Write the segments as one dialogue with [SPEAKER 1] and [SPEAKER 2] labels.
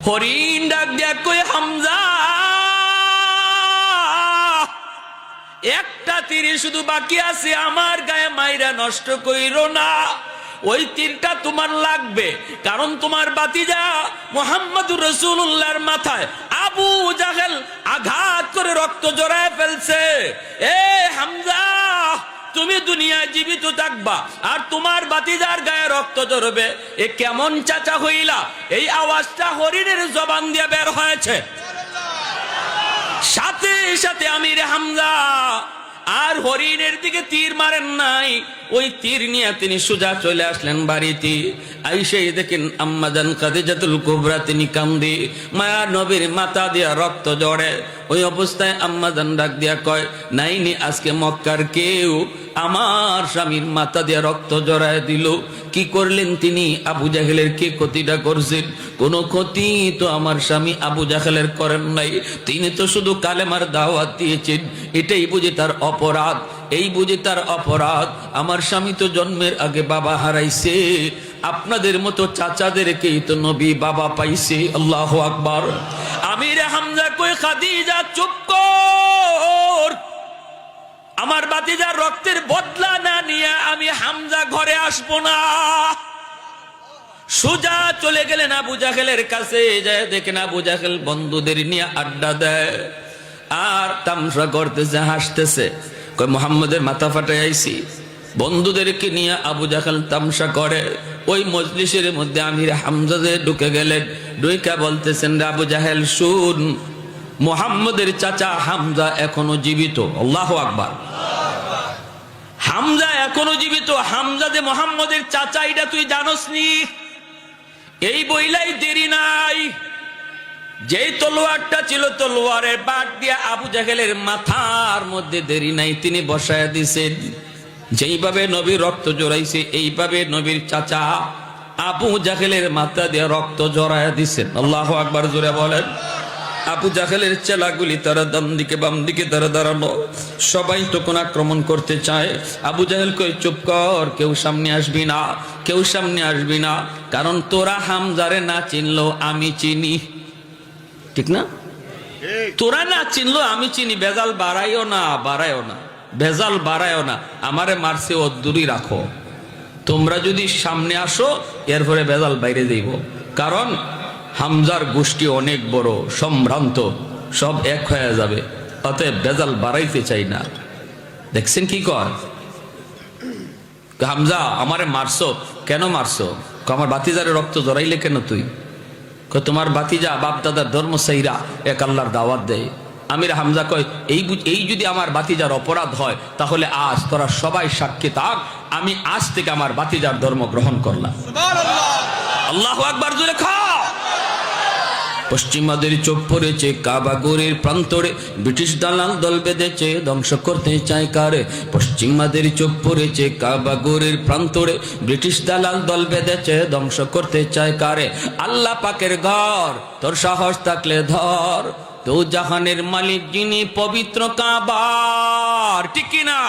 [SPEAKER 1] হরিণ ডাক দিয়া কই হামজা, একটা তীর শুধু বাকি আছে, আমার গায়ে মাইরা নষ্ট কইরো না। ওই তীরটা তোমার লাগবে, কারণ তোমার বাতিজা মুহাম্মদুর রাসূলুল্লাহর মাথায় আবু জাহেল আঘাত করে রক্ত জড়ায় ফেলছে। এ হামজা, তুমি দুনিয়ায় জীবিত থাকবা আর তোমার বাতিজার গায়ে রক্ত ঝরবে। এ কেমন চাচা হইলা? এই আওয়াজটা হরিণের জবান দিয়ে বের হয়েছে। সাথে সাথে আমির হামজা আর হরিণের দিকে তীর মারেন নাই, ওই তীর নিয়ে তিনি সোজা চলে আসলেন বাড়িতে। আইসাই দেখেন আম্মাজান খাদিজাতুল কুবরা তিনি কান্দে, মায়া নবীর মাথা দিয়া রক্ত জড়ে। ওই অবস্থায় আম্মাজান ডাক দিয়া কয়, নাইনি আজকে মক্কার কেউ আমার স্বামীর মাথা দিয়া রক্ত জড়ায় দিল। কি করলেন তিনি? আবু জাহেলের কে ক্ষতিটা করছেন? কোন ক্ষতি তো আমার স্বামী আবু জাহেলের করেন নাই, তিনি তো শুধু কালেমার দাওয়াত দিয়েছেন, এটাই বুঝি তার অপরাধ, এই বুঝি তার অপরাধ। আমার স্বামী তো জন্মের আগে বাবা হারাইছে, আপনাদের মতো চাচাদেরকেই তো নবী বাবা পাইছে। আল্লাহু আকবার। আমির হামজা কই খাদিজা চুপ কর, আমার বাতিজার রক্তের বদলা না নিয়ে আমি হামজা ঘরে আসবো না। সোজা চলে গেলেন আবু জাহেলের কাছে, যায় দেখেন আবু জাহেল বন্ধুদের নিয়ে আড্ডা দেয় আর তামসা করতেছে, হাসতেছে। কই মুহাম্মদের মাথা ফাটাই আইছি। বন্ধুদেরকে নিয়ে আবু জাহেল তামসা করে। ওই মজলিসের মধ্যে আমির হামজা ঢুকে গেলেন, ঢুকা বলতেছেন, আবু জাহেল শুন, মুহাম্মদের চাচা হামজা এখনো জীবিত। আল্লাহু আকবার। হামজা এখনো জীবিত। হামজা যে মুহাম্মদের চাচা এটা তুই জানোস নি? এই বইলাই দেরি নাই, যেই তলোয়ারটা ছিল তলোয়ারের বাট দিয়ে আবু জাহেলের মাথার মধ্যে দেরি নাই তিনি বসায় দিছেন। যেইভাবে নবী রক্ত জড়াইছে এইভাবে নবীর চাচা আবু জাহেলের মাথা দিয়ে রক্ত জড়ায় দিছেন। আল্লাহু আকবার জোরে বলেন। আবু জাহেলের চেলাগুলি তারা ডান দিকে বাম দিকে তারা দাঁড়ানো, সবাই তখন আক্রমণ করতে চায়। আবু জাহেল কই চুপ কর, কেউ সামনে আসবি না, কেউ সামনে আসবি না, কারণ তোরা হামজারে না চিনলো আমি চিনি, ঠিক না? তোরা না চিনলো আমি চিনি। ভেজাল বাড়াইও না, বাড়াইও না, ভেজাল বাড়াইও না, আমারে মারছে ও দূরই রাখো। তোমরা যদি সামনে আসো এরপরে ভেজাল বাইরে যাইব, কারণ হামজার গোষ্ঠী অনেক বড়, সম্ভ্রান্ত, সব এক হয়ে যাবে, অতএব ভেজাল বাড়াইতে চাই না। দেখছেন কি কর? হামজা আমারে মারছো, কেন মারছো? আমার বাতিজারে রক্ত জড়াইলে কেন তুই? তোমার বাতিজা বাপ দাদার ধর্ম সাইরা এক আল্লাহর দাওয়াত দেয়। আমির হামজা কয়, এই যদি আমার বাতিজার অপরাধ হয় তাহলে আজ তোরা সবাই সাক্ষী থাক, আমি আজ থেকে আমার বাতিজার ধর্ম গ্রহণ করলাম। আল্লাহু আকবার জোরে খা। পশ্চিমাদের চোখ পড়েছে কাবাগরের প্রান্তরে, ব্রিটিশ দালাল দল বেঁধেছে ধ্বংস করতে চায় কারে। পশ্চিমাদের চোখ পড়েছে কাবাগরের প্রান্তরে, ব্রিটিশ দালাল দল বেঁধেছে ধ্বংস করতে চায় কারে। আল্লাহ পাকের ঘর তোর সাহস থাকলে ধর, তো জাহানের মালিক যিনি পবিত্র কাবার, ঠিক কিনা?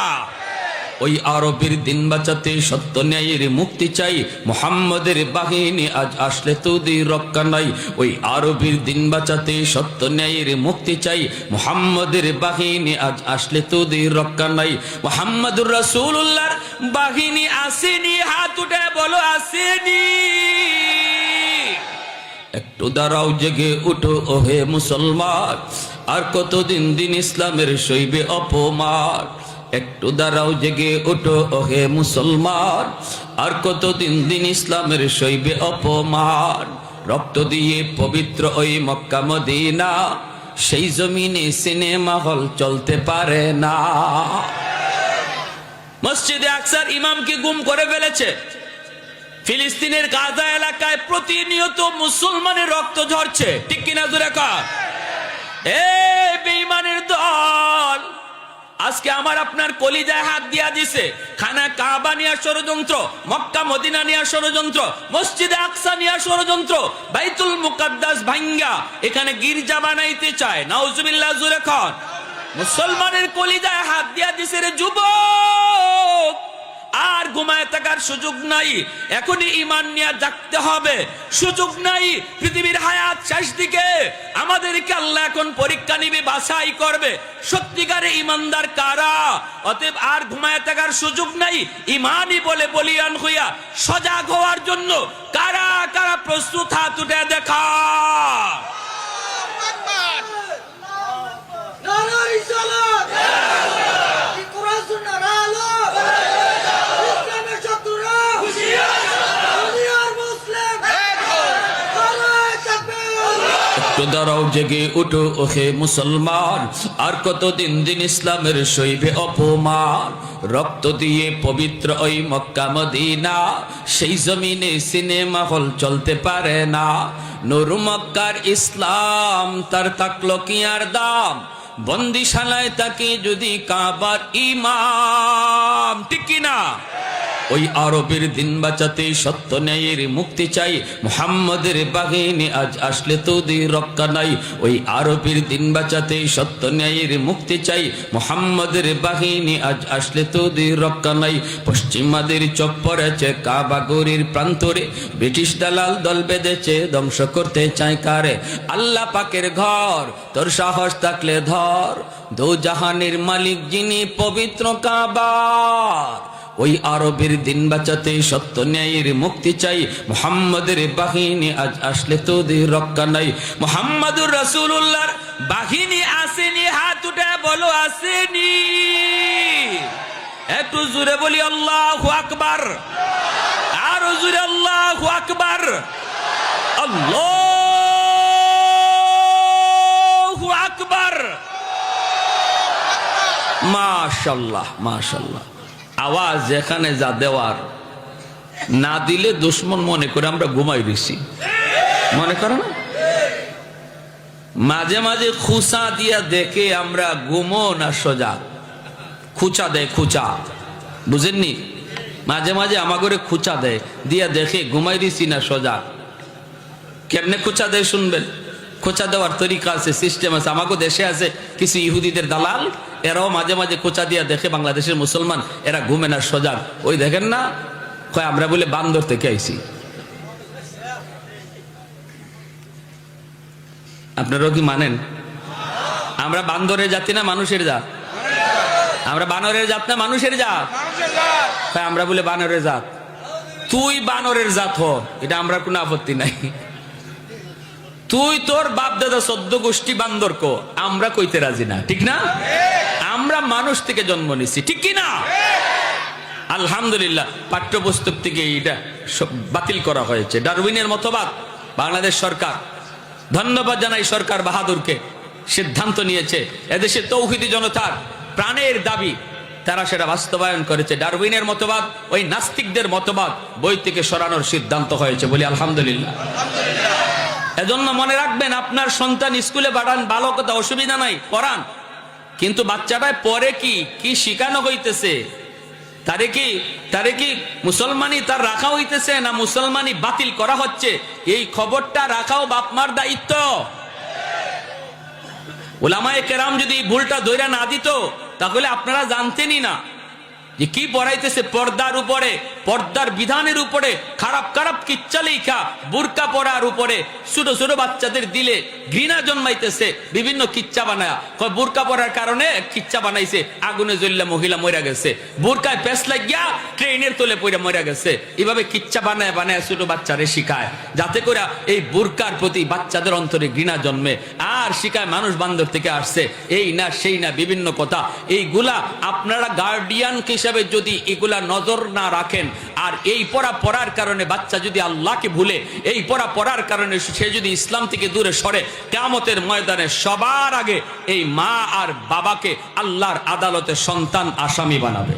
[SPEAKER 1] ওই আরবের দিন বাঁচাতে সত্য ন্যায়ের মুক্তি চাই, মুহাম্মদের বাহিনী আজ আসলে তোদের রক্ষা নাই। ওই আরবের দিন বাঁচাতে সত্য ন্যায়ের মুক্তি চাই, মুহাম্মদের বাহিনী আজ আসলে তোদের রক্ষা নাই। মুহাম্মদুর রাসূলুল্লাহর বাহিনী আসেনি, হাত উঠে বলো আসেনি। একটু দাঁড়াও, জেগে উঠো ওহে মুসলমান, আর কতদিন দিন ইসলামের সইবে অপমান। একটু দাঁড়াও, জেগে ওঠো ওহে মুসলমান, আর কতদিন দিন ইসলামের সইবে অপমান। রক্ত দিয়ে পবিত্র ওই মক্কা মদিনা, সেই জমিনে সিনেমা হল চলতে পারে না। মসজিদে আকসার ইমামকে গুম করে ফেলেছে। ফিলিস্তিনের গাজা এলাকায় প্রতিনিয়ত মুসলমানের রক্ত ঝরছে, ঠিক কিনা জোরে কর। এই বেঈমানের দল আজকে আমার আপনার কলিজায় হাত দিয়া দিছে। খানা কাবা নিয়ে ষড়যন্ত্র, মক্কা মদিনা নিয়ে ষড়যন্ত্র, মসজিদে আকসা নিয়ে ষড়যন্ত্র, বাইতুল মুকাদ্দাস ভাঙ্গা এখানে গির্জা বানাইতে চায়। নাউজুবিল্লাহ জোরে কর। মুসলমানের কলিজায় হাত দিয়া দিছে রে যুবক। আর ঘুমায় থাকার সুযোগ নাই, এখনই ঈমান নিয়ে জাগতে হবে। সুযোগ নাই, পৃথিবীর হায়াত শেষ দিকে, আমাদেরকে আল্লাহ এখন পরীক্ষা নিবে, বাছাই করবে সত্যিকারে ঈমানদার কারা। অতএব আর ঘুমায় থাকার সুযোগ নাই, ঈমানই বলে বলিয়ান হইয়া সজাগ হওয়ার জন্য কারা কারা প্রস্তুত, হাত উঠে দেখা। দাঁড়াও, জেগে উঠো ওহে মুসলমান, আর কতদিন দিন ইসলামের সইবে অপমান। রক্ত দিয়ে পবিত্র ওই মক্কা মদিনা, সেই জমিনে সিনেমা হল চলতে পারে না। নূর মক্কার ইসলাম তার থাকলো কি আর দাম, বন্দিশালায় তাকে যদি কাবার ইমাম, ঠিক কিনা? ওই আরবের দিন বাঁচাতে সত্য ন্যায়ের মুক্তি চাই, মুহাম্মদের বাহিনী আজ আসলে তোদের রক্ষা নাই। ওই আরবের দিন বাঁচাতে সত্য ন্যায়ের মুক্তি চাই, মুহাম্মদের বাহিনী আজ আসলে তোদের রক্ষা নাই। পশ্চিমাদের চোখ পড়েছে কাবা গরির প্রান্তরে, ব্রিটিশ দালাল দল বেঁধেছে ধ্বংস করতে চায় কারে। আল্লাহ পাকের ঘর তোর সাহস থাকলে ধর, দো জাহানের মালিক যিনি পবিত্র কাবা। ওই আরবের দিন বাঁচাতে সত্য ন্যায়ের মুক্তি চাই, মুহাম্মদের বাহিনী আজ আসলে তোদের রক্ষা নাই। মুহাম্মাদুর রাসূলুল্লাহর বাহিনী আসেনি, হাত উঠে বলো আসেনি। একটু জোরে বলি আল্লাহু আকবার, আরো জোরে আল্লাহু আকবার। আল্লাহু আকবার। মাশাআল্লাহ মাশাআল্লাহ। আওয়াজ যেখানে যা দেওয়ার, না দিলে দুশ্মন মনে করে আমরা ঘুমাই দিছি, মনে করো না? মাঝে মাঝে খুচা দিয়া দেখে আমরা ঘুমো না সজাগ। খুচা দেয়, খুচা, বুঝেননি? মাঝে মাঝে আমাগরে খুচা দেয়, দিয়া দেখে ঘুমাই দিছি না সজাগ। কেমনে খুচা দেয় শুনবেন? খোঁচা দেওয়ার তরিকা আছে, সিস্টেম আছে। আমাকে দেশে আছে কিছু ইহুদিদের দালাল, এরাও মাঝে মাঝে খোঁচা দিয়া দেখে বাংলাদেশের মুসলমান এরা ঘুমে না সজাগ। ওই দেখেন না, কয় আমরা বলে বান্দর থেকে আইছি। আপনারাও কি মানেন? আমরা বান্দরের জাতি না মানুষের জাত? আমরা বানরের জাত না মানুষের জাত? আমরা বলে বানরের জাত। তুই বানরের জাত হ, এটা আমরা কোনো আপত্তি নাই। তুই তোর বাপ দাদা 14 গোষ্ঠী বান্দর কো, আমরা কইতে রাজি না, ঠিক না? আমরা মানুষ থেকে জন্ম নিছি, ঠিক কি না? আলহামদুলিল্লাহ, পাঠ্যপুস্তক থেকে এটা বাতিল করা হয়েছে। ডারউইনের মতবাদ বাংলাদেশ সরকার, ধন্যবাদ জানাই সরকার বাহাদুরকে, সিদ্ধান্ত নিয়েছে এদেশে তৌহিদি জনতার প্রাণের দাবি, তারা সেটা বাস্তবায়ন করেছে। ডারউইনের মতবাদ ওই নাস্তিকদের মতবাদ বই থেকে সরানোর সিদ্ধান্ত হয়েছে, বলি আলহামদুলিল্লাহ। এজন্য মনে রাখবেন, আপনার সন্তান স্কুলে পাঠান, ভালো কথা, অসুবিধা নাই, পড়ান, কিন্তু বাচ্চাটায় পরে কি কি শিখানো হইতেছে, তারে কি মুসলমানি তার রাখা হইতেছে না মুসলমানি বাতিল করা হচ্ছে, এই খবরটা রাখাও বাপমার দায়িত্ব। উলামায়ে কেরাম যদি ভুলটা ধইরা না দিত, তাহলে আপনারা জানতেনই না যে কি পড়াইতেছে। পর্দার উপরে, পর্দার বিধানের উপরে খারাপ খারাপ কিচ্ছা লেখা, বুরকা পরার উপরে ছোট ছোট বাচ্চাদের দিলে ঘৃণা জন্মাইতেছে। বিভিন্ন কিচ্ছা বানায়, বুরকা পরার কারণে কিচ্ছা বানাইছে, আগুনে জ্বললে মহিলা মরে গেছে, বুরকায় পেঁচ লাগিয়া ট্রেনের তলে পড়ে মরে গেছে। এভাবে কিচ্ছা বানায় বানায় ছোট বাচ্চারে শিখায়, যাতে করে এই বুরকার প্রতি বাচ্চাদের অন্তরে ঘৃণা জন্মে। আর শিখায় মানুষ বান্দর থেকে আসছে, এই না সেই না বিভিন্ন কথা। এইগুলা আপনারা গার্ডিয়ান হিসাবে যদি এগুলা নজর না রাখেন, আর এই পড়ার কারণে বাচ্চা যদি আল্লাহকে ভুলে, এই পড়ার কারণে সে যদি ইসলাম থেকে দূরে সরে, কিয়ামতের ময়দানে সবার আগে এই মা আর বাবাকে আল্লাহর আদালতে সন্তান আসামি বানাবে।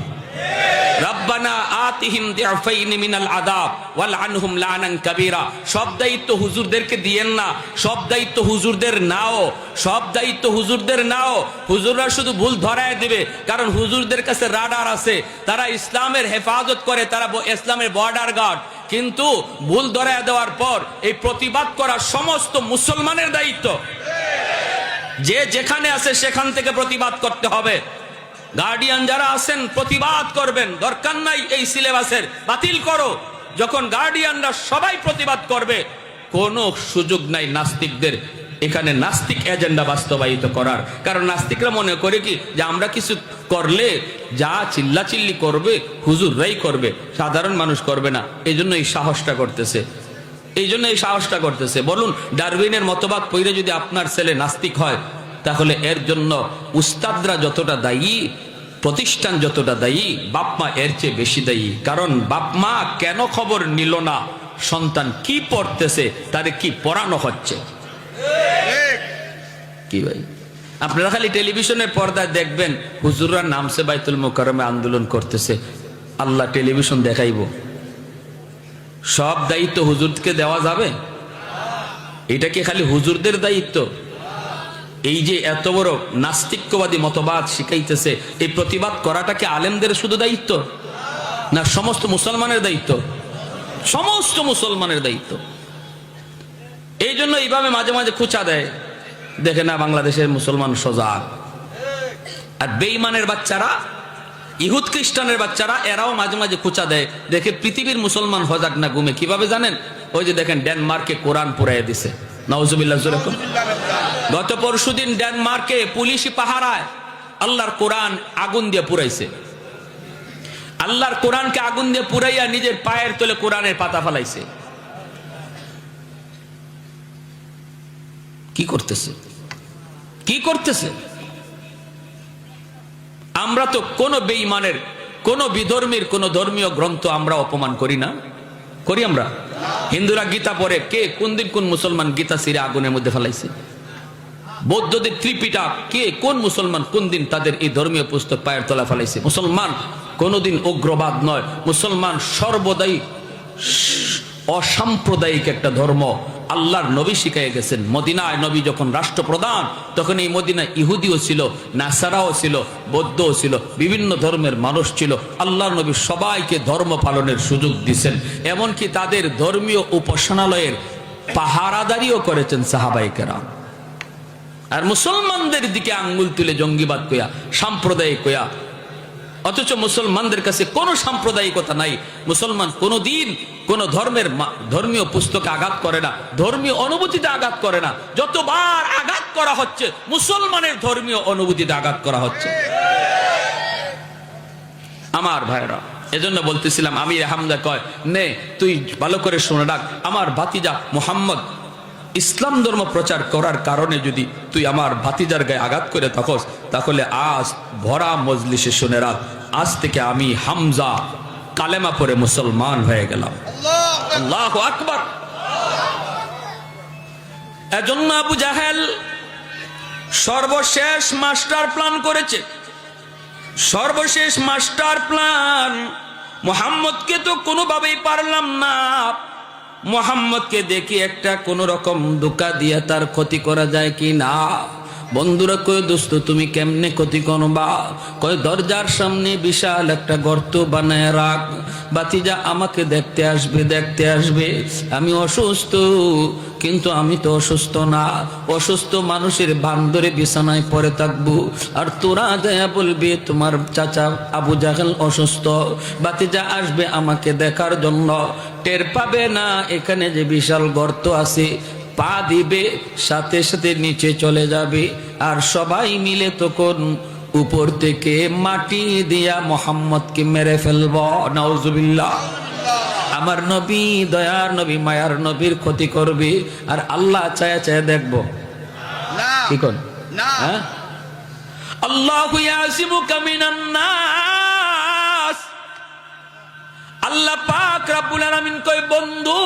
[SPEAKER 1] রব্বানা আতিহিম দিআফাইনি মিনাল আযাব ওয়াল আনহুম লানান কাবীরা। সব দায়িত্ব হুজুরদেরকে দিয়েন না, সব দায়িত্ব হুজুরদের নাও, সব দায়িত্ব হুজুরদের নাও। হুজুররা শুধু ভুল ধরায় দিবে, কারণ হুজুরদের কাছে রাডার আছে, তারা ইসলামের হেফাজত করে, তারা ইসলামের বর্ডার গার্ড। কিন্তু ভুল ধরায় দেওয়ার পর এই প্রতিবাদ করা সমস্ত মুসলমানের দায়িত্ব। যে যেখানে আছে সেখান থেকে প্রতিবাদ করতে হবে। গার্ডিয়ান যারা আছেন প্রতিবাদ করবেন, দরকার নাই এই সিলেবাসের, বাতিল করো। যখন গার্ডিয়ানরা সবাই প্রতিবাদ করবে, কোনো সুযোগ নাই নাস্তিকদের এখানে নাস্তিক এজেন্ডা বাস্তবায়িত করার। কারণ নাস্তিকরা মনে করে কি যে আমরা কিছু করলে যা চিল্লাচিল্লি করবে হুজুররাই করবে, সাধারণ মানুষ করবে না। এই জন্য এই সাহসটা করতেছে, বলুন ডারউইনের মতবাদ পড়ে যদি আপনার ছেলে নাস্তিক হয়, তাহলে এর জন্য উস্তাদরা যতটা দায়ী, প্রতিষ্ঠান যতটা দায়ী, বাপমা এর চেয়ে বেশি দায়ী। কারণ বাপমা কেন খবর নিল না সন্তান কি পড়তেছে, তারে কি পড়ানো হচ্ছে। কি ভাই, আপনারা খালি টেলিভিশনের পর্দায় দেখবেন হুজুররা নামছে বাইতুল মোকাররমে আন্দোলন করতেছে, আল্লাহ টেলিভিশন দেখাইব? সব দায়িত্ব হুজুরকে দেওয়া যাবে? এটা কি খালি হুজুরদের দায়িত্ব? এই যে এত বড় নাস্তিক্যবাদী মতবাদ শিখাইতেছে, এই প্রতিবাদ করাটা কি আলেমদের শুধু দায়িত্ব, না সমস্ত মুসলমানের দায়িত্ব? সমস্ত মুসলমানের দায়িত্ব। এই জন্য এইভাবে মাঝে মাঝে খুঁচা দেয়, দেখে না বাংলাদেশের মুসলমান সজাগ। আর বেঈমানের বাচ্চারা, ইহুদ খ্রিস্টানের বাচ্চারা, এরাও মাঝে মাঝে খুঁচা দেয়, দেখে পৃথিবীর মুসলমান সজাগ না ঘুমে। কিভাবে জানেন? ওই যে দেখেন ডেনমার্কে কোরআন পুরাইয়া দিছে, নাউজুবিল্লাহ। গত পরশুদিন ডেনমার্কে পুলিশি পাহারায় আল্লাহর কোরআন আগুন দিয়ে পুরাইছে। আল্লাহর কোরআনকে আগুন দিয়ে পুরাইয়া নিজের পায়ের তলে কোরআনের পাতা ফেলাইছে। কি করতেছে? আমরা তো কোন বেঈমানের, কোন বিধর্মীর, কোন ধর্মীয় গ্রন্থ আমরা অপমান করি না, করি? আমরা হিন্দুরা গীতা পড়ে, কে কোন দিন কোন মুসলমান গীতা ছিঁড়ে আগুনের মধ্যে ফেলাইছে? বৌদ্ধদের ত্রিপিটক, কে কোন মুসলমান কোন দিন তাদের এই ধর্মীয় পুস্তক পায়ের তলা ফেলাইছে? মুসলমান কোনদিন উগ্রবাদ নয়, মুসলমান সর্বদাই অসাম্প্রদায়িক একটা ধর্ম। আল্লাহর নবী শিখাই গেছেন, মদিনায় নবী যখন রাষ্ট্রপ্রধান, তখন এই মদিনায় ইহুদিও ছিল, নাসারাও ছিল, বৌদ্ধও ছিল, বিভিন্ন ধর্মের মানুষ ছিল। আল্লাহর নবী সবাইকে ধর্ম পালনের সুযোগ দিয়েছেন, এমনকি তাদের ধর্মীয় উপাসনালয়ের পাহারাদারিও করেছেন সাহাবায়ে কেরাম। আর মুসলমানদের দিকে আঙ্গুল তুলে জঙ্গিবাদ কইয়া, সাম্প্রদায়িক কইয়া, অথচ মুসলমানদের কাছে কোনো সাম্প্রদায়িকতা নাই। মুসলমান কোনোদিন কোন ধর্মীয় পুস্তকে আঘাত করে না, ধর্মীয় অনুভূতিতে আঘাত করে না। যতবার আঘাত করা হচ্ছে, মুসলমানের ধর্মীয় অনুভূতিতে আঘাত করা হচ্ছে। আমার ভাইরা, এজন্য বলতেছিলাম, আমির হামজা কয়, নে তুই ভালো করে শুনে রাখ, আমার ভাতিজা মুহাম্মদ ইসলাম ধর্ম প্রচার করার কারণে যদি তুই আমার ভাতিজার গায়ে আঘাত করে থাকস, তাহলে আজ ভরা মজলিসে শুনে রাখ, আজ থেকে আমি হামজা কালেমা পড়ে মুসলমান হয়ে গেলাম। আল্লাহু আকবার। এজন্য আবু জাহেল সর্বশেষ মাস্টার প্ল্যান করেছে, সর্বশেষ মাস্টার প্ল্যান। মুহাম্মদকে তো কোনোভাবেই পারলাম না, মুহাম্মদকে দেখি একটা কোন রকম ধোঁকা দিয়ে তার ক্ষতি করা যায় কি না। বন্ধুরা কয়, দোস্ত তুমি কেমনে ক্ষতি করবা? কয়, দরজার সামনে বিশাল একটা গর্ত বানায় রাখ, বাতিজা আমাকে দেখতে আসবে। আমি অসুস্থ, কিন্তু আমি তো অসুস্থ না, অসুস্থ মানুষের বান্দরে বিছানায় পড়ে থাকবো, আর তোরা যায় বলবি তোমার চাচা আবু জাহেল অসুস্থ, বাতিজা আসবে আমাকে দেখার জন্য, টের পাবে না এখানে যে বিশাল গর্ত আছে, পা দিবে সাথে সাথে নিচে চলে যাবে, আর সবাই মিলে তখন উপর থেকে মাটি দিয়া মোহাম্মদকে মেরে ফেলব। নাউজুবিল্লাহ। আমার নবী, দয়ার নবী, মায়ার নবীর ক্ষতি করবে, আর আল্লাহ চায়া চায়া দেখবো কি কোন না। আল্লাহু ইয়াসিমুকা মিনান নাস। আল্লাহ পাক রব্বুল আলামিন কয়, বন্ধু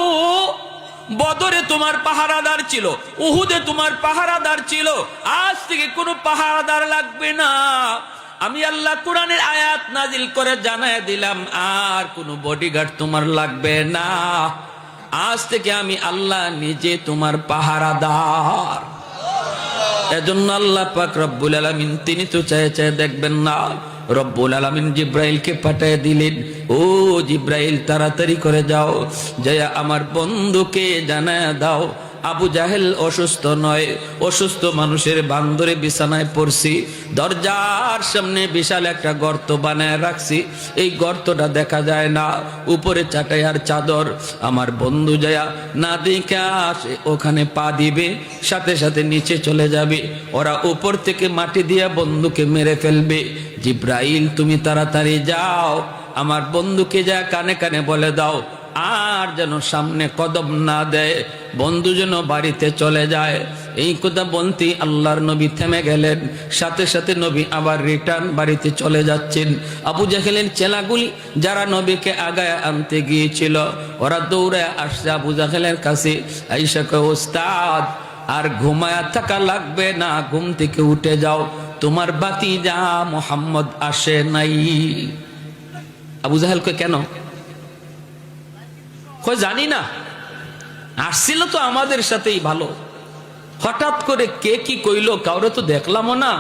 [SPEAKER 1] বদরে তোমার পাহারাদার ছিল, উহুদে তোমার পাহারাদার ছিল, আজ থেকে কোনো পাহারাদার লাগবে না। আমি আল্লাহ কোরআনের আয়াত নাজিল করে জানায় দিলাম, আর কোনো বডিগার্ড তোমার লাগবে না। আজ থেকে আমি আল্লাহ নিজে তোমার পাহারাদার। এজন্য আল্লাহ পাক রব্বুল আলামিন তিনি তো চায় চায় দেখবেন না, রব্বুল আলামিন জিব্রাইলকে পাঠিয়ে দিলেন, ও জিব্রাইল তাড়াতাড়ি করে যাও, যায় আমার বন্ধুকে জানায় দাও আবু জাহেল অসুস্থ নয়, অসুস্থ মানুষের বান্দরে বিছানায় পড়ছি, দরজার সামনে বিশাল একটা গর্ত বানায় রাখছি, এই গর্তটা দেখা যায় না, উপরে চাটাইয়ার চাদর। আমার বন্ধু যায়া না দেখে আসে ওখানে পা দিবে, সাথে সাথে নিচে চলে যাবে, ওরা উপর থেকে মাটি দিয়া বন্ধুকে মেরে ফেলবে। জিব্রাইল তুমি তাড়াতাড়ি যাও, আমার বন্ধুকে যা কানে কানে বলে দাও আর যেন সামনে কদম না দেয়, বন্ধু যেন বাড়িতে চলে যায়। এই কথা বলতে আল্লাহর নবী থেমে গেলেন, সাথে সাথে নবী আবার রিটার্ন বাড়িতে চলে যাচ্ছেন। আবু জাহেলের চেলাগুলি যারা নবীকে আগায় আনতে গিয়েছিল ওরা দৌড়ে আসছে আবু জাহেলের কাছে, আইসা কয় ওস্তাদ আর ঘুমায়া থাকা লাগবে না, ঘুম থেকে উঠে যাও, তোমার ভাতিজা মুহাম্মদ আসে নাই। আবু জাহেল কয় কেন? কয় জানি না, আসছিল তো আমাদের সাথেই ভালো, হঠাৎ করে কে কি কইলো কাউরে তো দেখলামও না।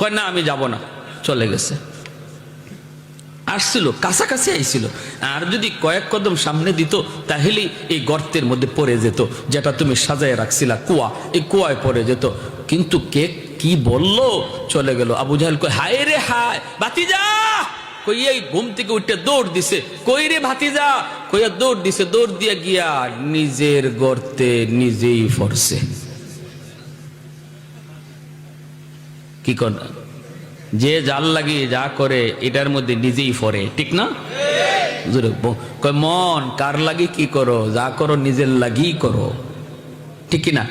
[SPEAKER 1] কয় না আমি যাব না, চলে গেছে। আসছিল কাছাকাছি আইছিল, আর যদি কয়েক কদম সামনে দিত তাহলেই এই গর্তের মধ্যে পড়ে যেত, যেটা তুমি সাজায় রাখছিলা কুয়া, এই কুয়ায় পড়ে যেত। কিন্তু কে কি বললো চলে গেল। আবু জাহেল কয় হায় রে হায়, ভাতিজা কই এই ঘুম থেকে উঠে দৌড় দিছে, কই রে ভাতিজা, কইয়া দৌড় দিছে, দৌড় দিয়া গিয়া নিজের গর্তে নিজেই পড়ছে। কি কর, যে জাল লাগিয়ে যা করে এটার মধ্যে নিজেই পড়ে, ঠিক না? কয় মন কার লাগি কি করো, যা করো নিজের লাগি করো, ঠিক না?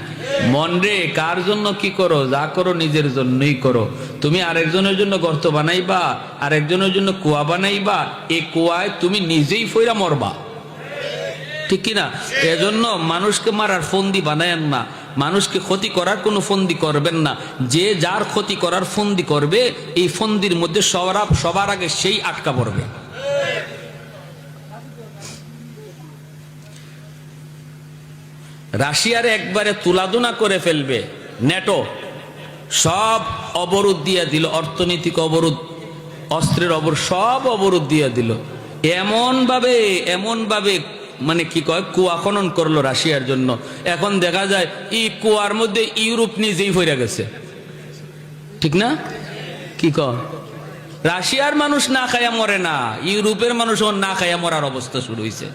[SPEAKER 1] মন রে কার জন্য কি করো, যা করো নিজের জন্যই করো। তুমি আরেকজনের জন্য গর্ত বানাইবা, আরেকজনের জন্য কুয়া বানাইবা, এই কুয়ায় তুমি নিজেই ফইরা মরবা, ঠিক কিনা? এজন্য মানুষকে মারার ফন্দি বানায়েন না, মানুষকে ক্ষতি করার কোনো ফন্দি করবেন না। যে যার ক্ষতি করার ফন্দি করবে এই ফন্দির মধ্যে সবার আগে সেই আটকা পড়বে। রাশিয়ার একবারে তুলাধুনা করে ফেলবে নেটো, সব অবরোধ দিয়ে দিল, অর্থনৈতিক অবরোধ, অস্ত্রের অবরোধ, সব অবরোধ দিয়ে দিল। এমন ভাবে মানে কি কয় কুয়া খনন করলো রাশিয়ার জন্য। এখন দেখা যায় এই কুয়ার মধ্যে ইউরোপ নিজেই ফিরে গেছে, ঠিক না? কি কয় রাশিয়ার মানুষ না খায়া মরে না, ইউরোপের মানুষ না খায়া মরার অবস্থা শুরু হয়েছে।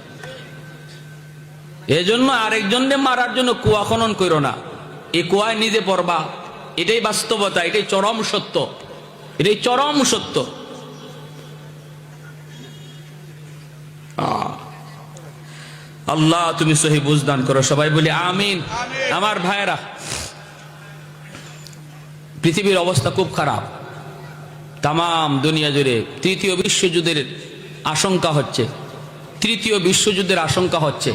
[SPEAKER 1] এজন্য আরেকজনকে মারার জন্য কুয়া খনন করো না, এই কুয়ায় নিজে পড়বা। এটাই বাস্তবতা, এটাই চরম সত্য, এটাই চরম সত্য। আল্লাহ তুমি সহি বুঝদান করো, সবাই বলি আমিন। আমার ভাইরা, পৃথিবীর অবস্থা খুব খারাপ, তাম দুনিয়া জুড়ে তৃতীয় বিশ্বযুদ্ধের আশঙ্কা হচ্ছে, তৃতীয় বিশ্বযুদ্ধের আশঙ্কা হচ্ছে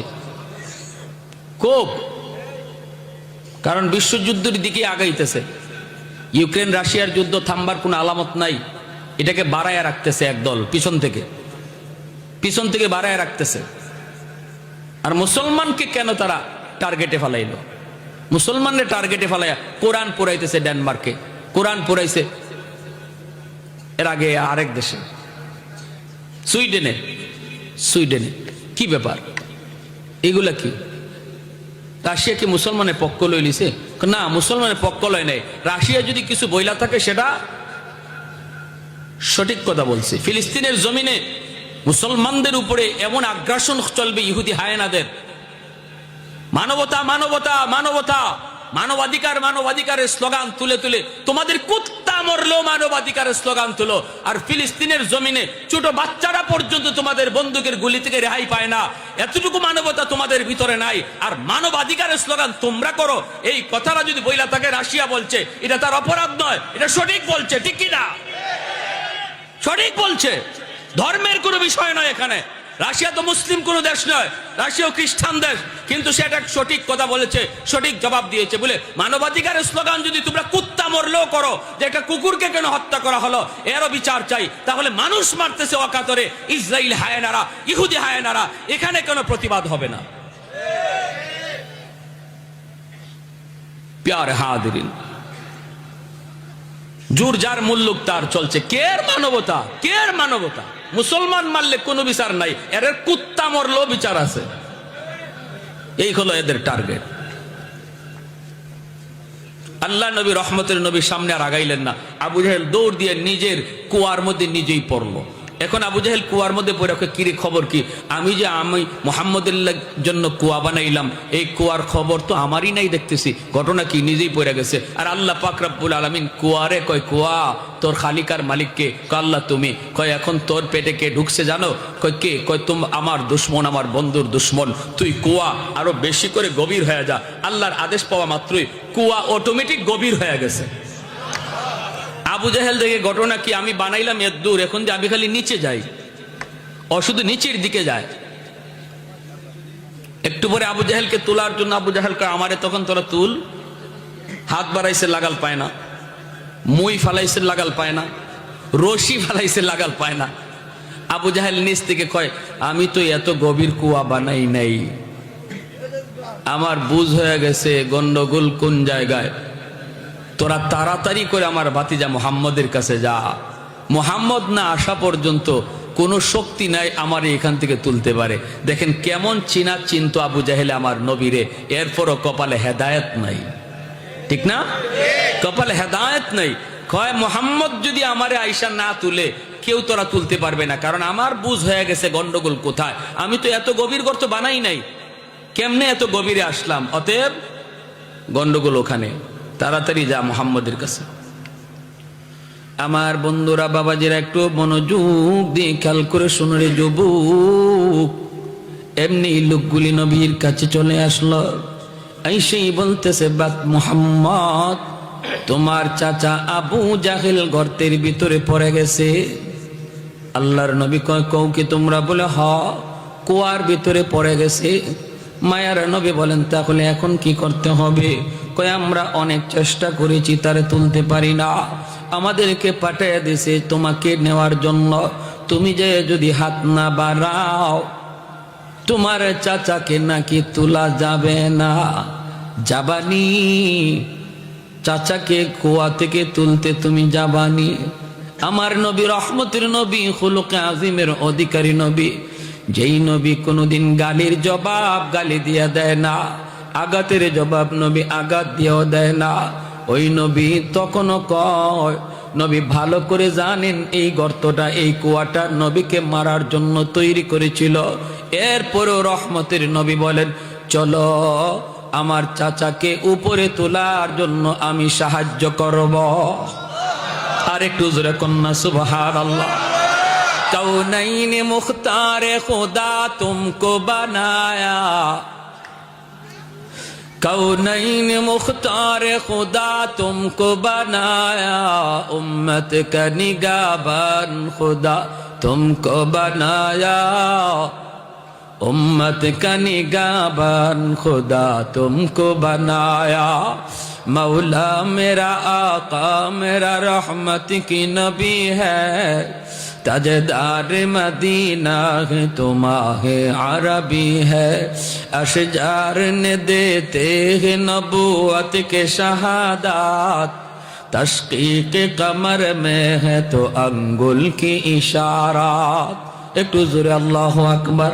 [SPEAKER 1] খুব, কারণ বিশ্বযুদ্ধের দিকে আগাইতেছে। ইউক্রেন রাশিয়ার যুদ্ধ থামবার কোনো আলামত নাই, এটাকে বাড়ায় রাখতেছে একদল পিছন থেকে বাড়ায় রাখতেছে। আর মুসলমানকে কেন তারা টার্গেটে ফেলাইলো? মুসলমানদের টার্গেটে ফেলাইয়া কোরআন পুরাইতেছে ডেনমার্কে, কোরআন পুরাইছে এর আগে আরেক দেশে, সুইডেনে। কি ব্যাপার এগুলা? কি রাশিয়া কি মুসলমানের পক্ষ লই লিছে? না, মুসলমানের পক্ষ লয় নাই। রাশিয়া যদি কিছু বইলা থাকে সেটা সঠিক কথা বলছে। ফিলিস্তিনের জমিনে মুসলমানদের উপরে এমন আগ্রাসন চলবে ইহুদি হায়নাদের। মানবতা মানবতা মানবতা, মানবাধিকারের স্লোগান তুলে তোমাদের কুত্তা মরলেও মানবাধিকারের স্লোগান তুলো, আর ফিলিস্তিনের জমিনে ছোট বাচ্চারা পর্যন্ত তোমাদের বন্দুকের গুলি থেকে রেহাই পায় না। এতটুকু মানবতা তোমাদের ভিতরে নাই, আর মানবাধিকারের স্লোগান তোমরা করো। এই কথাটা যদি বইলা থাকে রাশিয়া বলছে, এটা তার অপরাধ নয়, এটা সঠিক বলছে, ঠিক কিনা? সঠিক বলছে, ধর্মের কোনো বিষয় নয় এখানে। রাশিয়া তো মুসলিম কোনো দেশ নয়, রাশিয়া খ্রিস্টান দেশ, কিন্তু সেটা সঠিক কথা বলেছে, সঠিক জবাব দিয়েছে। বলে মানবাধিকারের স্লোগান যদি তোমরা কুত্তা মরলেও করো, যে একটা কুকুরকে কেন হত্যা করা হলো এরও বিচার চাই, তাহলে মানুষ মারতেছে অকাতরে ইসরায়েল হায়নারা, ইহুদি হায়নারা, এখানে কেন প্রতিবাদ হবে না? প্যারে হাদিরিন, জোর যার মুল্লুক তার চলছে। কের মানবতা? মুসলমান মারলে কোনো বিচার নাই, এর কুত্তা মরলেও বিচার আছে। এই হলো এদের টার্গেট। আল্লাহ নবী রহমতের নবীর সামনে আর আগাইলেন না। আবু জাহেল দৌড় দিয়ে নিজের কুয়ার মধ্যে নিজেই পড়লো। এখন আবু জাহেল কুয়ার মধ্যে পড়ে কিরে খবর কি, আমি মুহাম্মদের জন্য কুয়া বানাইলাম, এই কুয়ার খবর তো আমারই নাই দেখতেছি, ঘটনা কি, নিজেই পড়ে গেছে। আর আল্লাহ পাক রব্বুল আলামিন কুয়ারে কয়, কুয়া তোর খালিকার মালিককে? কয় আল্লাহ তুমি। কয় এখন তোর পেটে কে ঢুকছে জানো? কয় কে? কয় তুমি আমার দুশ্মন, আমার বন্ধুর দুশ্মন। তুই কুয়া আরো বেশি করে গভীর হয়ে যা। আল্লাহর আদেশ পাওয়া মাত্রই কুয়া অটোমেটিক গভীর হয়ে গেছে। আবু জাহেল দেখে ঘটনা কি, আমি বানাইলাম এর দূর, এখন যে আমি খালি নিচে যাই, শুধু নিচের দিকে যায়। একটু পরে আবু জাহেলকে তোলার জন্য আবু জাহেল কয়, আমারে তখন তোরা তুল। হাত বাড়াইছে, লাগাল পায় না। মই ফালাইছে, লাগাল পায় না। রশি ফালাইছে, লাগাল পায় না। আবু জাহেল নিচ থেকে কয়, আমি তো এত গভীর কুয়া বানাই নাই, আমার বুঝ হয়ে গেছে গন্ডগোল কোন জায়গায়। তোরা তাড়াতাড়ি করে আমার ভাতিজা মুহাম্মদের কাছে যা, মুহাম্মদ না আসা পর্যন্ত কোনো শক্তি নাই আমার এখান থেকে তুলতে পারে। দেখেন কেমন চিনা চিন্ত আবু জাহেলে আমার নবীরে, এরপরও কপালে হেদায়েত নাই। ঠিক না? কপালে হেদায়েত নাই। কয় মুহাম্মদ যদি আমারে আইসা না তুলে, কেউ তোরা তুলতে পারবে না, কারণ আমার বুঝ হয়ে গেছে গন্ডগোল কোথায়। আমি তো এত গভীর গর্ত বানাই নাই, কেমনে এত গভীরে আসলাম? অতএব গন্ডগোল ওখানে, তাড়াতাড়ি যা মুহাম্মদের কাছে। আমার বন্ধুরা, বাবাজিরা, একটু মনোযোগ দিয়ে খেয়াল করে শুনে রে যুবক। এমনি লোকগুলি নবীর কাছে চলে আসলো, আইসেই বলতেছে, বাত মুহাম্মদ, তোমার চাচা আবু জাহেল গর্তের ভিতরে পড়ে গেছে। আল্লাহর নবী কয়, কৌকে তোমরা? বলে হ, কুয়ার ভিতরে পড়ে গেছে। মায়ার নবী বলেন, তাহলে এখন কি করতে হবে? কয়, আমরা অনেক চেষ্টা করেছি, তারে তুলতে পারি না, আমাদেরকে পাঠিয়ে দিয়েছে তোমাকে নেওয়ার জন্য। তুমি যে যদি হাত না বাড়াও, তোমার চাচাকে নাকি তোলা যাবে না। যাবানি? চাচাকে কুয়া থেকে তুলতে তুমি যাবানি? আমার নবী রহমতের নবী, খুলুকে আজিমের অধিকারী নবী, যেই নবী কোনোদিন গালির জবাব গালি দিয়া দেয় না, আঘাতের জবাব নবী আঘাত দিয়েও দেয় না, ওই নবী তখনও কয়, নবী ভালো করে জানেন এই গর্তটা, এই কুয়াটা নবীকে মারার জন্য তৈরি করেছিল। এরপরেও রহমতের নবী বলেন, চলো আমার চাচাকে উপরে তোলার জন্য আমি সাহায্য করব। আর একটু জোরে কন্যা সুবহানাল্লাহ। कौनैन मुख्तार खुदा तुमको बनाया, कौनैन मुख्तार खुदा तुमको बनाया, उम्मत का निगाहबान खुदा तुमको बनाया, उम्मत का निगाहबान खुदा तुमको बनाया। मौला मेरा आका मेरा रहमत की नबी है, ताजदार मदीना है तुम्हारे अरबी है, अशजार ने देते हैं नबूवत के शहादात, तशकीक कमर में है तो अंगुल की इशारात। একটু জোরে আল্লাহু আকবার।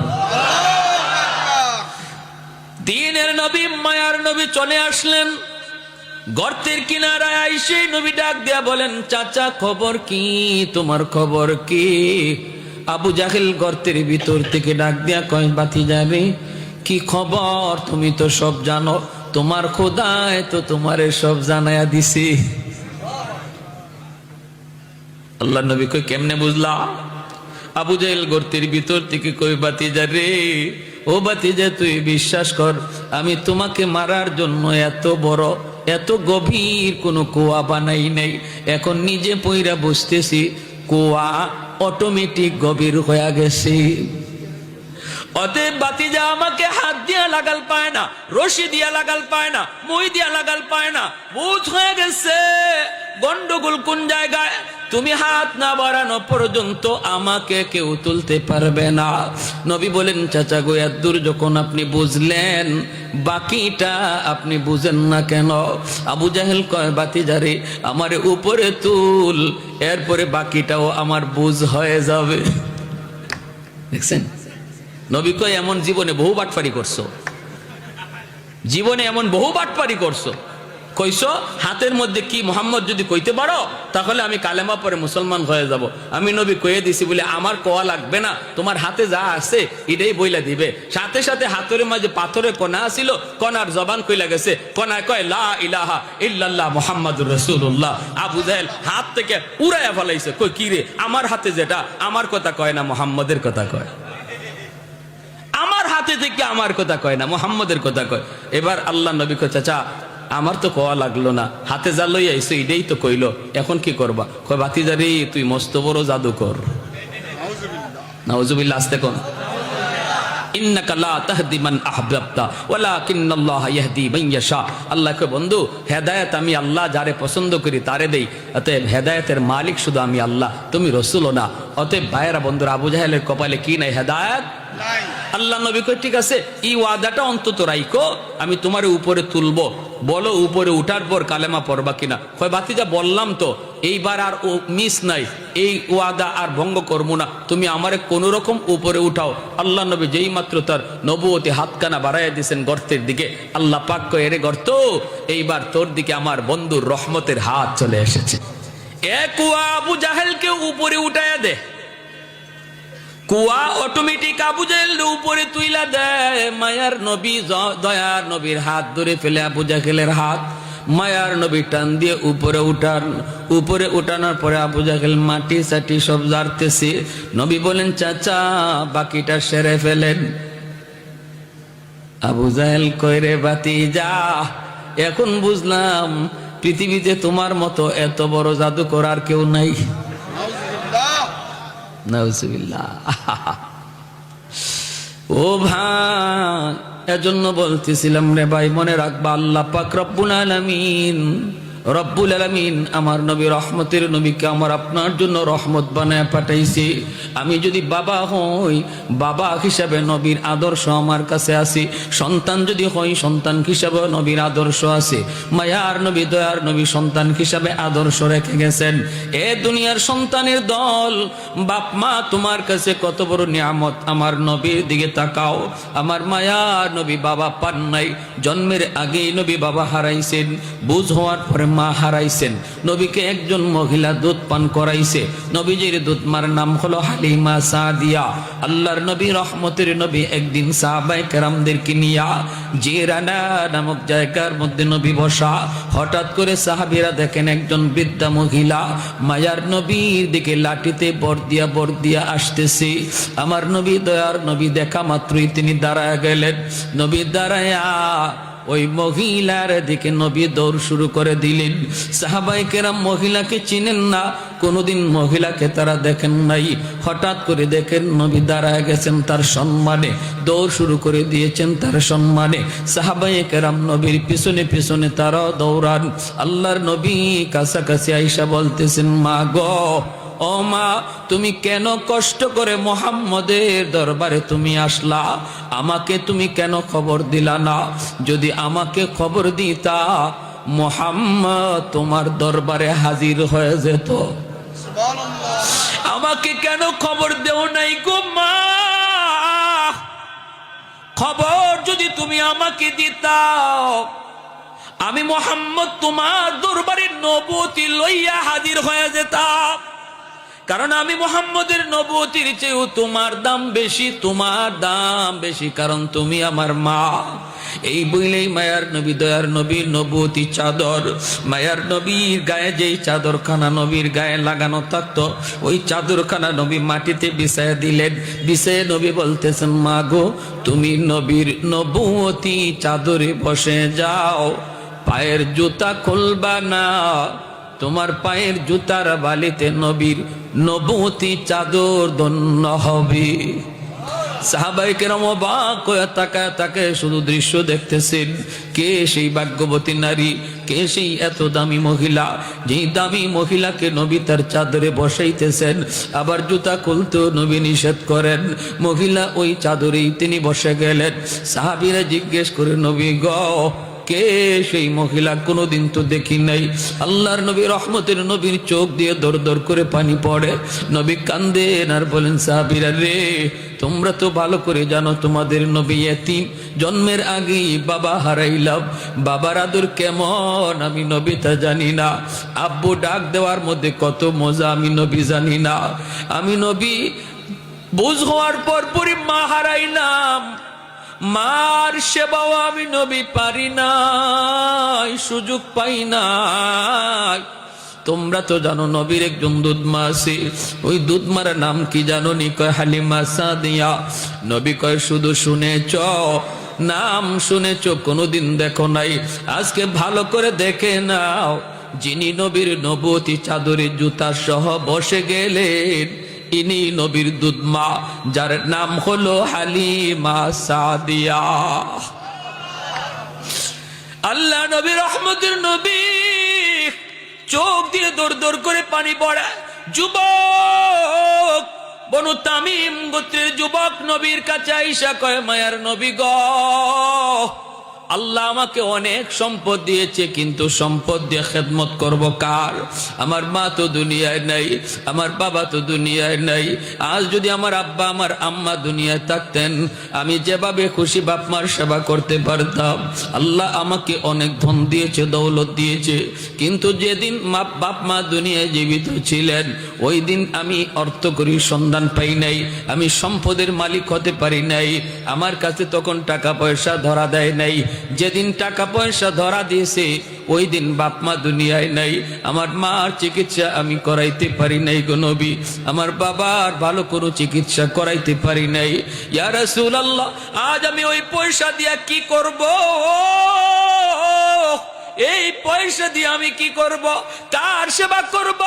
[SPEAKER 1] দ্বীনের নবী, মায়ার নবী চলে আসলেন গর্তের কিনারায়। আইসে নবী ডাক দিয়া বলেন, চাচা খবর কি? তোমার খবর কি? আবু জাহেল গর্তের ভিতর থেকে ডাক দিয়া কয়, ভাতিজা রে, কি খবর? তুমি তো সব জানো, তোমার খোদায় তো তোমারে সব জানায়া দিছি। আল্লাহ নবী কয়, কেমনে বুঝলা? আবু জাহেল গর্তের ভিতর থেকে কই, ভাতিজা রে, ও ভাতিজা, তুই বিশ্বাস কর, আমি তোমাকে মারার জন্য এত বড় এত গভীর কোনো কুয়া বানাই নাই। এখন নিজে পইরা বসতেছি, কুয়া অটোমেটিক গভীর হয়ে গেছে। অতএব ভাতিজা, আমাকে হাত দিয়া লাগাল পায় না, রশি দিয়া লাগাল পায় না, মই দিয়া লাগাল পায় না, বুঝ হয়ে গেছে গন্ডগোল কোন জায়গায়। তুমি হাত না বাড়ানো পর্যন্ত আমাকে কেউ তুলতে পারবে না। নবী বলেন, চাচা গো, এত দূর যখন আপনি বুঝলেন, বাকিটা আপনি বুঝেন না কেন? আবু জাহেল কয়, ভাতিজারে, আমার উপরে তুল, এরপরে বাকিটাও আমার বুঝ হয়ে যাবে। দেখছেন, নবী কয়, এমন জীবনে বহু বাটপারি করছো, জীবনে এমন বহু বাটপারি করছো, কইছো হাতের মধ্যে কি মোহাম্মদ যদি কইতে পারো তাহলে আমি কালেমা পরে মুসলমান হয়ে যাব। আমি নবী কয়ে দিছি বলে আমার কোয়া লাগবে না, তোমার হাতে যা আছে এটাই বইলা দিবে। সাথে সাথে হাতের মাঝে পাথরের কণা ছিল, কণার জবান কইলা গেছে, কণায় কয় লা ইলাহা ইল্লাল্লাহ মুহাম্মাদুর রাসূলুল্লাহ। আবু জাহেল হাত থেকে উড়াইয়া ফেলাইছে, কই কি রে, আমার হাতে যেটা আমার কথা কয় না, মুহাম্মাদের কথা কয়। আমার হাতে থেকে আমার কথা কয় না, মুহাম্মাদের কথা কয়। এবার আল্লাহ নবী কয় চাচা আমার তো কোয়া লাগলো না, হাতে যা লই আইছো এটাই তো কইলো, এখন কি করবা? কয় ভাতিজারি তুই মস্ত বড় জাদুকর। নাউজুবিল্লাহ, আস্তে কোন। ইন্নাকা লা তাহদি মান আহবাবতা ওয়ালাকিন্নাল্লাহ ইয়াহদি মান ইয়াশা। আল্লাহ কয় বন্ধু হেদায়েত আমি আল্লাহ যারে পছন্দ করি তারে দেই, অতএব হেদায়েতের মালিক শুধু আমি আল্লাহ, তুমি রাসূলও না। অতএব ভাইয়েরা বন্ধুরা, আবু জাহেলের কপালে কি নাই? হেদায়েত নাই। আল্লাহ নবী কয় ঠিক আছে, এই ওয়াদাটা অন্তত রাইখো, আমি তোমার উপরে তুলবো, বলো উপরে উঠার পর কালেমা পড়বা কিনা। কয় বাতিজা বললাম তো, এইবার আর ও মিস নাই, এই ওয়াদা আর ভঙ্গ করবো না, তুমি আমারে কোন রকম উপরে উঠাও। আল্লাহ নবী যেই মাত্র তার নবুয়তি হাতখানা বাড়াইয়া দিয়েছেন গর্তের দিকে, আল্লাহ পাক কয় এরে গর্ত, এইবার তোর দিকে আমার বন্ধুর রহমতের হাত চলে এসেছে। এক কুয়া আবু জাহেলকে উপরে উঠাইয়া দে, কুয়া অটোমেটিক আবু জাহেল উপরে তুইলা দেয়। মায়ার নবী দয়ার নবীর হাত ধরে ফেলে আবু জাহেলের হাত, মায়ার নবী টান দিয়ে উপরে উঠান। উপরে উঠানোর পরে আবু জাহেল মাটি সাটি সব জারতেছে। নবী বলেন চাচা বাকিটা সেরে ফেলেন। আবু জাহেল কয় রে ভাতিজা, এখন বুঝলাম পৃথিবীতে তোমার মতো এত বড় জাদু করার কেউ নাই। নাউজুবিল্লাহ। ও ভাই, এজন্য বলতেছিলাম রে ভাই, মনে রাখবা আল্লাহ পাক রব্বুল আলামিন, রব্বুল আলামিন আমার নবী রহমতের নবীকে আমার আপনার জন্য রহমত বানায় পাঠাইছে। আমি যদি বাবা হই, বাবা হিসাবে নবীর আদর্শ আমার কাছে আছে, সন্তান যদি হই সন্তান হিসাবে নবীর আদর্শ আছে। মায়ার নবী দয়ার নবী সন্তান হিসাবে আদর্শ রেখে গেছেন। এ দুনিয়ার সন্তানের দল, বাপ মা তোমার কাছে কত বড় নিয়ামত, আমার নবীর দিকে তাকাও। আমার মায়ার নবী বাবা পান নাই, জন্মের আগেই নবী বাবা হারাইছেন, বুঝ হওয়ার পরে মা হারাইছেন। নবীকে একজন মহিলা দুধ পান করাইছে, নবীজির দুধ মার নাম হলো হালিমা সাদিয়া। আল্লাহর নবী রহমতের নবী একদিন সাহাবায়ে কেরামদেরকে নিয়া জিরানা নামক জায়গার মধ্যে নবী বসা। হঠাৎ করে সাহাবীরা দেখেন একজন বৃদ্ধা মহিলা মায়ার নবীর দিকে লাঠিতে বর দিয়া আসতেছে। আমার নবী দয়ার নবী দেখা মাত্রই তিনি দাঁড়ায় গেলেন। নবী দাঁড়ায়া ওই মহিলার দিকে নবী দৌড় শুরু করে দিলেন। সাহাবায়ে কেরাম মহিলাকে চিনেন না, কোনোদিন মহিলাকে তারা দেখেন নাই। হঠাৎ করে দেখেন নবী দাঁড়ায় গেছেন তার সম্মানে, দৌড় শুরু করে দিয়েছেন তার সম্মানে। সাহাবায়ে কেরাম নবীর পিছনে পিছনে তারাও দৌড়ান। আল্লাহর নবী কাছাকাছি আইসা বলতেছেন, মা গো, ও মা, তুমি কেন কষ্ট করে মুহাম্মদের দরবারে তুমি আসলা? আমাকে তুমি কেন খবর দিলা না? যদি আমাকে খবর দিতা মুহাম্মদ তোমার দরবারে হাজির হয়ে যেত। আমাকে কেন খবর দেও নাই গো মা? খবর যদি তুমি আমাকে দিতাও, আমি মুহাম্মদ তোমার দরবারে নবুয়তি লইয়া হাজির হয়ে যেতাম। কারণ আমি মুহাম্মদের নবুয়তির চেয়েও তোমার দাম বেশি, তোমার দাম বেশি, কারণ তুমি আমার মা। এই বইলেই মায়ার নবী দয়ার নবীর নবুয়তি চাদর, মায়ার নবীর গায়ে যেই চাদরখানা নবীর গায়ে লাগানো থাকতো, ওই চাদরখানা নবী মাটিতে বিছায়া দিলেন। বিছায়ে নবী বলতেছেন, মা গো, তুমি নবীর নবুয়তি চাদরে বসে যাও, পায়ের জুতা খুলবা না, তোমার পায়ের জুতার বালিতে নবীর নবুয়তি চাদর ধন্য হবে। সাহাবায়ে কেরাম অবাক হয়ে তাকায় শুধু দৃশ্য দেখতেছেন। কে সেই ভাগ্যবতী নারী, কে সেই এত দামি মহিলা, যেই দামি মহিলাকে নবী তার চাদরে বসাইতেছেন, আবার জুতা খুলতেও নবী নিষেধ করেন। মহিলা ওই চাদরেই তিনি বসে গেলেন। সাহাবীরা জিজ্ঞেস করে, নবী গো, কে সেই মহিলা? কোনোদিন তো দেখি নাই। আল্লাহর নবী, রহমতের নবীর চোখ দিয়ে দর দর করে পানি পড়ে। নবী কান্দেন আর বলেন, সাহাবীরা রে, তোমরা তো ভালো করে জানো তোমাদের নবী এতিম, জন্মের আগেই বাবা হারাইলাম। বাবার আদর কেমন আমি নবী তা জানি না। আব্বু ডাক দেওয়ার মধ্যে কত মজা আমি নবী জানি না। আমি নবী বুঝ হওয়ার পর পরই মা হারাইলাম। মার সেবাও আমি নবী পারি নাই, সুযোগ পাই নাই। তোমরা তো জানো নবীর একজন দুধমা আছে, ওই দুধমার নাম কি জানো নি? কয় হালিমা সাদিয়া। নবী কয় শুধু শুনেছ, নাম শুনেছ, কোনোদিন দেখো নাই। আজকে ভালো করে দেখে নাও, যিনি নবীর নবতী চাদরে জুতা সহ বসে গেলেন, ইনি নবীর দুধমা, যার নাম হলো হালিমা সাদিয়া। আল্লাহ নবী, রহমতের নবী, চোখ দিয়ে দর দর করে পানি পড়ে। যুবক, বনু তামিম গোত্রের যুবক নবীর কাছে আইসা কয়, মায়ার নবী গ, আল্লাহ আমাকে অনেক সম্পদ দিয়েছে, কিন্তু সম্পদ দিয়ে খেদমত করব কার? আমার মা তো দুনিয়ায় নাই, আমার বাবা তো দুনিয়ায় নাই। আজ যদি আমার আব্বা আমার আম্মা দুনিয়ায় থাকতেন, আমি যেভাবে খুশি বাপ মার সেবা করতে পারতাম। আল্লাহ আমাকে অনেক ধন দিয়েছে, দৌলত দিয়েছে, কিন্তু যেদিন বাপ মা দুনিয়ায় জীবিত ছিলেন, ওই দিন আমি অর্থকরীর সন্ধান পাই নাই, আমি সম্পদের মালিক হতে পারি নাই। আমার কাছে তখন টাকা পয়সা ধরা দেয় নাই। যেদিন টাকা পয়সা ধরা দিয়েছে, ওই দিন বাপ মা দুনিয়ায় নাই। আমার মার চিকিৎসা আমি করাইতে পারি নাই গো নবী, আমার বাবার ভালো কোনো চিকিৎসা করাইতে পারি নাই। ইয়া রাসূলুল্লাহ, আজ আমি ওই পয়সা দিয়া কি করব? এই পয়সা দিয়ে আমি কি করব? কার সেবা করব?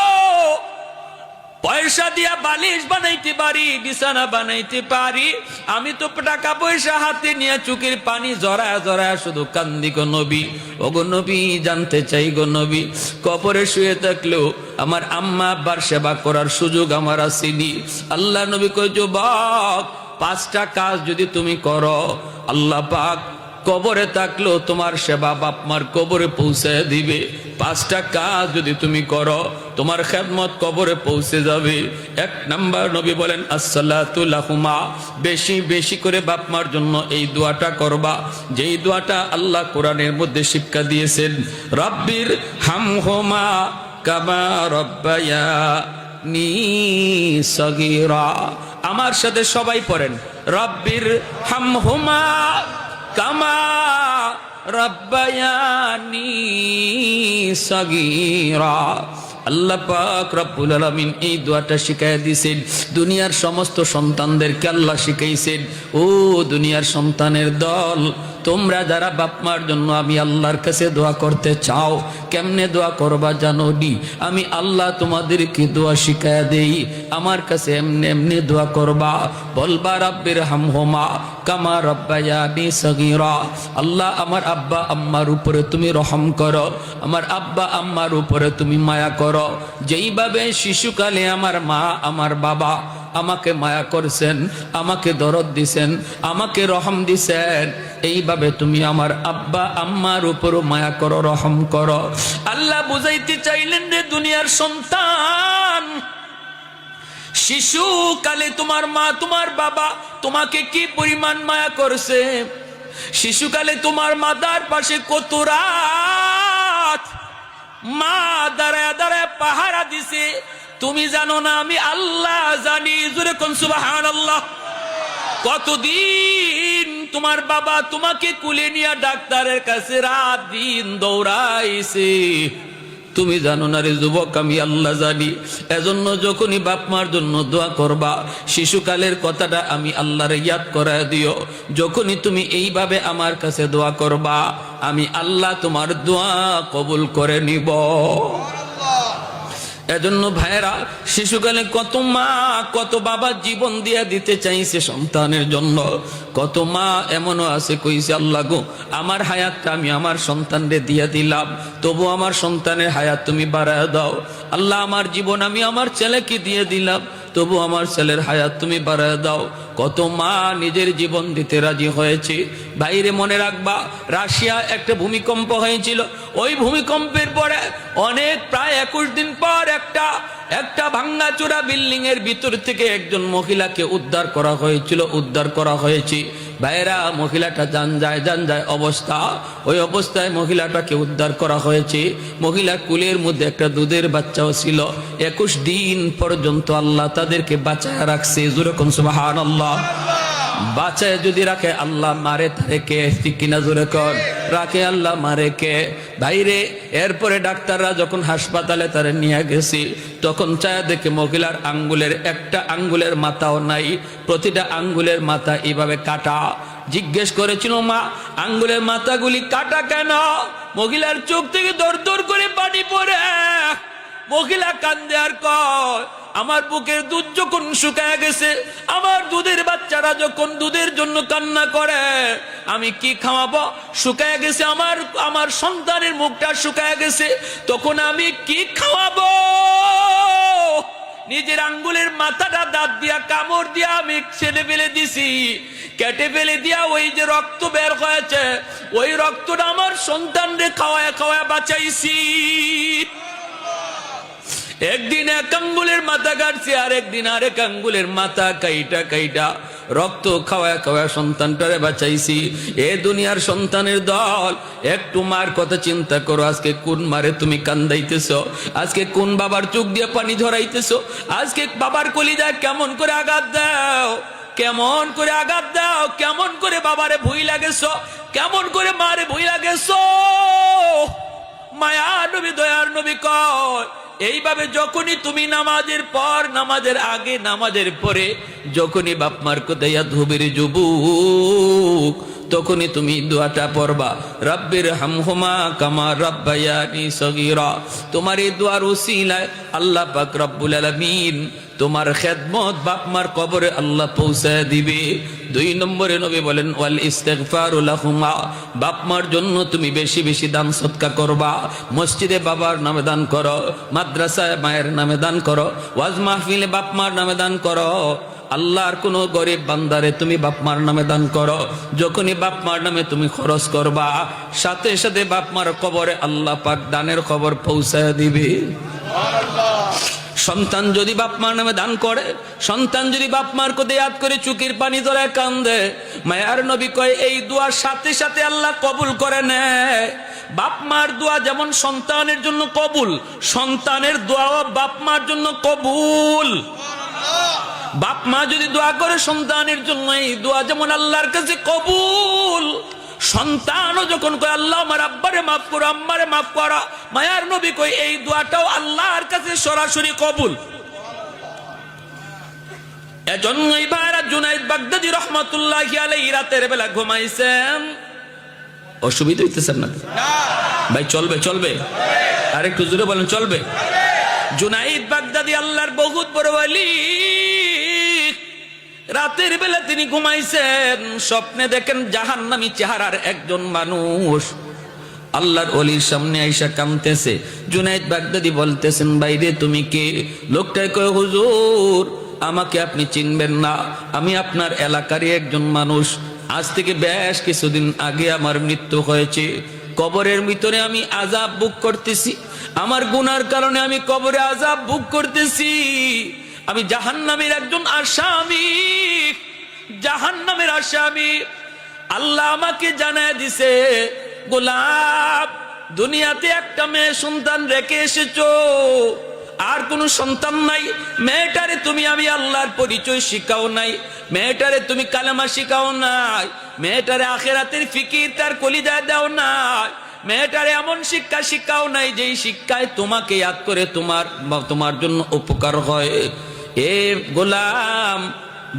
[SPEAKER 1] পয়সা দিয়া বালিশ বানাইতে পারি, বিছানা বানাইতে পারি, আমি তো টাকা পয়সা হাতে নিয়ে চোখের পানি জড়ায় জড়ায় শুধু কান্দি গো নবী। ও গো নবী, জানতে চাই গো নবী, কবরে শুয়ে থাকলেও আমার আম্মা আব্বার সেবা করার সুযোগ আমার আসেনি। আল্লাহ নবী কয়, যুবক, 5টা কাজ যদি তুমি করো, আল্লাহ পাক কবরে থাকলেও তোমার সেবা বাপ মার কবরে পৌঁছায় দিবে। 5টা কাজ যদি তুমি করো, তোমার খেদমত কবরে পৌঁছে যাবে। 1 নাম্বার, নবী বলেন, আসসালাতু লাহুমা, বেশি বেশি করে বাপ মার জন্য এই দোয়াটা করবা, যেই দোয়াটা আল্লাহ কোরআনের মধ্যে শিক্ষা দিয়েছেন, রব্বির হামহুমা কামা রব্বায়ানি সগীরা। আমার সাথে সবাই পড়েন, রব্বির হামহুমা কামা রব্বায়ানি সগীরা। আল্লাহ পাক রব্বুল আলামিন এই দোয়াটা শিখাইয়া দিয়েছেন। দুনিয়ার সমস্ত সন্তানদেরকে আল্লাহ শিখাইছেন, ও দুনিয়ার সন্তানের দল, তোমরা যারা বাপ মার জন্য আমি আল্লাহর কাছে দোয়া করতে চাও, কেমনে দোয়া করবা জানো নি? আমি আল্লাহ তোমাদেরকে দোয়া শিখাইয়া দেই। আমার কাছে এমনি এমনি দোয়া করবা, বলবা রব্বির হামহুমা কামা রব্বায়ানি সগীরা। আল্লাহ, আমার আব্বা আম্মার উপরে তুমি রহম করো, আমার আব্বা আম্মার উপরে তুমি মায়া করো। যেইভাবে শিশুকালে আমার মা আমার বাবা আমাকে মায়া করছেন, আমাকে দরদ দিছেন, আমাকে রহম দিছেন, এইভাবে তুমি আমার আব্বা আম্মার উপরও মায়া করো, রহম করো। আল্লাহ বুঝাইতে চাইলেন, রে দুনিয়ার সন্তান, শিশুকালে তোমার মা তোমার বাবা তোমাকে কি পরিমাণ মায়া করছে। শিশুকালে তোমার মাদার পাশে কত রাত মা দাঁড়ায় দাঁড়ায় পাহারা দিছে, তুমি জানো না, আমি আল্লাহ জানি। জোরে কোন সুবহানাল্লাহ। কতদিন তোমার বাবা তোমাকে কুলে নিয়ে ডাক্তারের কাছে রাত দিন দৌড়াইছে, তুমি জানো না রে যুবক, আমি আল্লাহ জানি। এজন্য যখনই বাপ মার জন্য দোয়া করবা, শিশুকালের কথাটা আমি আল্লাহরে ইয়াদ করায় দিও। যখনই তুমি এইভাবে আমার কাছে দোয়া করবা, আমি আল্লাহ তোমার দোয়া কবুল করে নিব। এজন্য ভাইরা, শিশুকালে কত মা কত বাবা জীবন দিয়া দিতে চাইছে সন্তানের জন্য। কত মা এমনও আছে কইছে, আল্লাহ গো, আমার হায়াতটা আমি আমার সন্তানরে দিয়া দিলাম, তবু আমার সন্তানের হায়াত তুমি বাড়ায় দাও। আল্লাহ, আমার জীবন আমি আমার ছেলেকে দিয়ে দিলাম, তবু আমার ছেলের হায়াত তুমি বাড়ায় দাও। কত মা নিজের জীবন দিতে রাজি হয়েছে। বাইরে মনে রাখবা, রাশিয়া একটা ভূমিকম্প হয়েছিল। ওই ভূমিকম্পের পরে অনেক প্রায় 21 দিন পর একটা ভাঙ্গাচোরা বিল্ডিং এর ভিতর থেকে একজন মহিলাকে উদ্ধার করা হয়েছে। ভাইরা, মহিলাটা জান যায় অবস্থা, ওই অবস্থায় মহিলাটাকে উদ্ধার করা হয়েছে। মহিলার কুলের মধ্যে একটা দুধের বাচ্চাও ছিল। 21 দিন পর্যন্ত আল্লাহ তাদেরকে বাঁচায় রাখছে। যেরকম সুবহানাল্লাহ। বাঁচায় যদি রাখে আল্লাহ, মারে তারে কে? ঠিক কিনা? জোরে কর। রাখে আল্লাহ, মারে কে? ভাইরে, এরপরে ডাক্তাররা যখন হাসপাতালে তারে নিয়ে গেছি, তখন চায় দেখে মহিলার একটা আঙ্গুলের মাথাও নাই। প্রতিটা আঙ্গুলের মাথা এইভাবে কাটা। জিজ্ঞেস করেছিল, মা, আঙ্গুলের মাথাগুলি কাটা কেন? মহিলার চোখ থেকে দর দর করে পানি পড়ে। মহিলা কান্দে আর কয়, আমার বুকের দুধ যখন শুকায় গেছে, আমার দুধের বাচ্চারা যখন দুধের জন্য কান্না করে, আমি কি খাওয়াবো? শুকায় গেছে আমার সন্তানের মুখটা শুকায় গেছে, তখন আমি কি খাওয়াবো? নিজের আঙ্গুলের মাথাটা দাঁত দিয়া কামড় দিয়া আমি ছেড়ে ফেলে দিছি, কেটে ফেলে দিয়া ওই যে রক্ত বের হয়েছে, ওই রক্তটা আমার সন্তানরে খাওয়ায় বাঁচাইছি। একদিন এক আঙ্গুলের মাথা কাটছি, আর একদিন আরেক আঙ্গুলের মাথা কাইটা রক্ত খাওয়া সন্তানটারে বাঁচাইছি। এ দুনিয়ার সন্তানের দল, একটু মার কথা চিন্তা করো। আজকে কোন মারে তুমি কান্দাইতেছ? আজকে কোন বাবার চোখ দিয়ে পানি ঝরাইতেছ? আজকে বাবার কলিজায় কেমন করে আঘাত দাও, কেমন করে আঘাত দাও, কেমন করে বাবারে ভুই লাগেছ, কেমন করে মারে ভুই লাগেছ। মায়ার নবী, দয়ার নবী কয়, এইভাবে যখনই তুমি নামাজের পর, নামাজের আগে, নামাজের পরে যখনই বাপ মার কোথায় ধুবির যুবক, তখনই তুমি দোয়াটা পড়বা, রাব্বির হামহুমা কামা রাব্বায়ানি সগীরা। তোমার এই দোয়ার উসিলায় আল্লাহ পাক রব্বুল আলামিন তোমার খেদমত বাপ মার কবরে আল্লাহ পৌঁছায় দিবে। 2 নম্বরে নবী বলেন, ওয়াল ইস্তিগফারু লাহুমা, বাপ মার জন্য তুমি বেশি বেশি দান সদকা করবা। মসজিদে বাবার নামে দান করো, মাদ্রাসায় মায়ের নামে দান করো, ওয়াজ মাহফিলে বাপ মার নামে দান করো। আল্লাহর কোন গরিব বান্দারে তুমি বাপ মার নামে দান করো। যখনই বাপ মার নামে তুমি খরচ করবা, সাথে সাথে বাপ মার কবরে আল্লাহ পাক দানের খবর পৌঁছায় দিবে। সন্তান যদি বাপ মার নামে দান করে, সন্তান যদি বাপ মার কোথায় ইয়াদ করে চুকির পানি ধরে কান্দে, মায়ার নবী কয় এই দোয়ার সাথে সাথে আল্লাহ কবুল করে নেয়। বাপ মার দোয়া যেমন সন্তানের জন্য কবুল, সন্তানের দোয়াও বাপ মার জন্য কবুল। বাপ মা যদি দোয়া করে সন্তানের জন্য, এই দোয়া যেমন আল্লাহর কাছে কবুল। সন্তানও যখন কয় আল্লাহ আমার আব্বারে মাফ করো, আম্মারে মাফ করো, মায়ার নবী কয় এই দোয়াটাও আল্লাহর কাছে সরাসরি কবুল। এজন্যই ভাইরা জুনাইদ বাগদাদি রহমাতুল্লাহি আলাইহি রাতের বেলা ঘুমাইছেন। অসুবিধা হইতেছেন না ভাই? চলবে আর একটু জোরে বলেন, চলবে। জুনাইদ বাগদাদি আল্লাহর বহুত বড় ওয়ালি, রাতের বেলা তিনি ঘুমাইছেন, স্বপ্নে দেখেন জাহান্নামী চেহারার একজন মানুষ আল্লাহর ওলির সামনে আইসা কামতেছে। জুনাইদ বাগদাদি বলতেছেন, বাইরে তুমি কে? লোকটাই কয়, হুজুর আমাকে আপনি চিনবেন না, আমি আপনার এলাকারই একজন মানুষ। আজ থেকে বেশ কিছুদিন আগে আমার মৃত্যু হয়েছে, কবরের ভিতরে আমি আযাব ভোগ করতেছি, আমার গুনার কারণে আমি কবরে আযাব ভোগ করতেছি। আমি জাহান্নামের একজন আসামি, জাহান্নামের আসামি। আল্লাহ আমাকে জানায় দিছে, গোলাম দুনিয়াতে একটা মেয়ে সন্তান রেখে এসেছো, আর কোনো সন্তান নাই। মেয়েটারে তুমি আমি আল্লাহর পরিচয় শিখাও নাই, মেয়েটারে তুমি কালেমা শিখাও নাই, মেয়েটারে আখিরাতের ফিকির তার কলিজায় দাও নাই, মেয়েটারে এমন শিক্ষা শিখাও নাই যেই শিক্ষায় তোমাকে ইয়াদ করে তোমার জন্য উপকার হয়। এ গোলাম,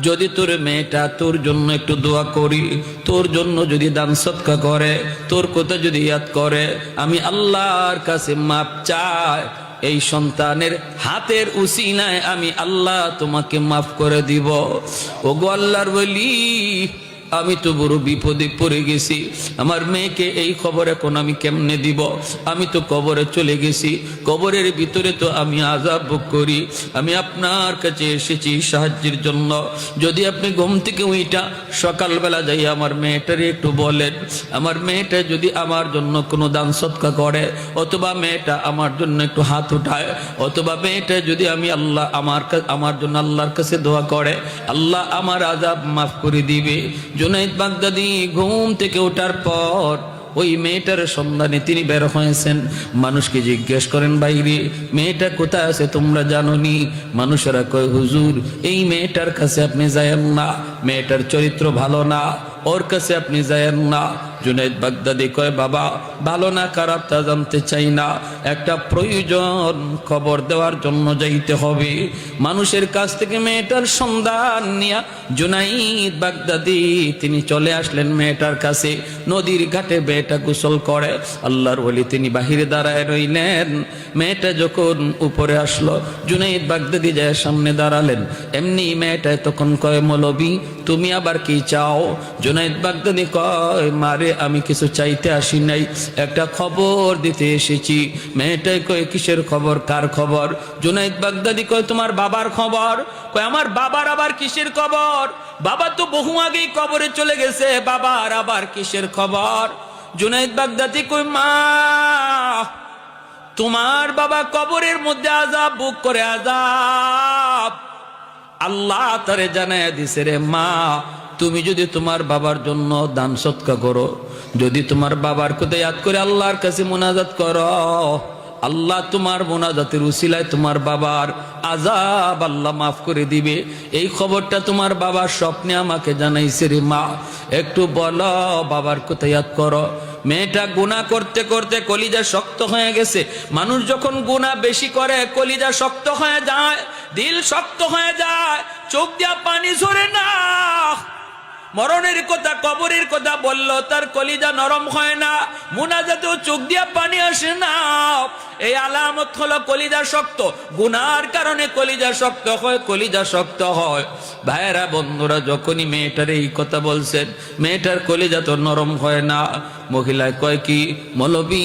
[SPEAKER 1] যদি তোর মেয়েটা তোর জন্য একটু দোয়া করি, তোর জন্য যদি দান সদকা করে, তোর কথা যদি ইয়াদ করে, আমি আল্লাহর কাছে মাপ চাই, এই সন্তানের হাতের উসিলায় আমি আল্লাহ তোমাকে মাফ করে দিব। ওগো আল্লাহর ওলি, আমি তো বড় বিপদে পড়ে গেছি, আমার মেয়েকে এই খবর এখন আমি কেমনে দিব? আমি তো কবরে চলে গেছি, কবরের ভিতরে তো আমি আযাব ভোগ করি, আমি আপনার কাছে এসেছি সাহায্যের জন্য। যদি আপনি ঘুম থেকে উইটা সকালবেলা যাই আমার মেয়েটারে একটু বলেন, আমার মেয়েটা যদি আমার জন্য কোনো দান সৎকা করে, অথবা মেয়েটা আমার জন্য একটু হাত উঠায়, অথবা মেয়েটা যদি আমি আল্লাহ আমার জন্য আল্লাহর কাছে দোয়া করে, আল্লাহ আমার আযাব মাফ করে দিবে। জুনাইদ বাগদাদি ঘুম থেকে ওঠার পর ওই মেয়েটার সন্ধানে তিনি বের হয়েছেন। মানুষকে জিজ্ঞেস করেন, বাইরে মেয়েটা কোথায় আছে তোমরা জানো নি? মানুষেরা কয়, হুজুর এই মেয়েটার কাছে আপনি যায়েন না, মেয়েটার চরিত্র ভালো না, ওর কাছে আপনি যায়েন না। জুনাইদ বাগদাদি কয়, বাবা ভালো না খারাপ তা জানতে চাই না, একটা প্রয়োজন খবর দেওয়ার জন্য যাইতে হবে। মানুষের কাছ থেকে মেয়েটার সন্ধান নিয়া জুনাইদ বাগদাদি তিনি চলে আসলেন মেয়েটার কাছে। নদীর ঘাটে মেয়েটা গোসল করে, আল্লাহর ওলি তিনি বাহিরে দাঁড়ায় রইলেন। মেয়েটা যখন উপরে আসলো, জুনাইদ বাগদাদি যায় সামনে দাঁড়ালেন। এমনি মেয়েটা তখন কয়, মৌলবী তুমি আবার কি চাও? জুনাইদ বাগদাদি কয়, মারে আমি কিছু চাইতে আসি নাই, একটা খবর দিতে এসেছি। মেয়েটাই কয়, কিসের খবর, কার খবর? জুনাইদ বাগদাদি কয়, তোমার বাবার খবর। কয়, আমার বাবার আবার কিসের খবর? বাবা তো বহু আগেই কবরে চলে গেছে, বাবার আবার কিসের খবর? জুনাইদ বাগদাদি কয়, মা তোমার বাবা কবরের মধ্যে আযাব ভোগ করে, আযাব আল্লাহ তারে জানায়া দিছে রে মা, তুমি যদি তোমার বাবার জন্য দান সৎকা করো, যদি তোমার বাবার কথা ইয়াদ করে আল্লাহর কাছে মুনাজাত করো, আল্লাহ তোমার মুনাজাতের উসিলায় তোমার বাবার আযাব আল্লাহ মাফ করে দিবে। এই খবরটা তোমার বাবার স্বপ্নে আমাকে জানাইছে রে মা, একটু বলো বাবার কথা ইয়াদ করো। মেয়েটা গুনাহ করতে করতে কলিজা শক্ত হয়ে গেছে। মানুষ যখন গুনাহ বেশি করে কলিজা শক্ত হয়ে যায়, দিল শক্ত হয়ে যায়, চোখ দিয়া পানি ঝরে না। মরণের কথা কবরের কথা বললো, তার কলিজা নরম হয় না, মুনাজাতেও চোখ দিয়া পানি আসে না। এই আলামত হলো কলিজা শক্ত। গুনার কারণে কলিজা শক্ত হয়, কলিজা শক্ত হয়। ভাইয়েরা বন্ধুরা, যখনই মেয়েটার এই কথা বলছেন, মেয়েটার কলিজা তো নরম হয় না। মহিলায় কয়, কি মৌলবী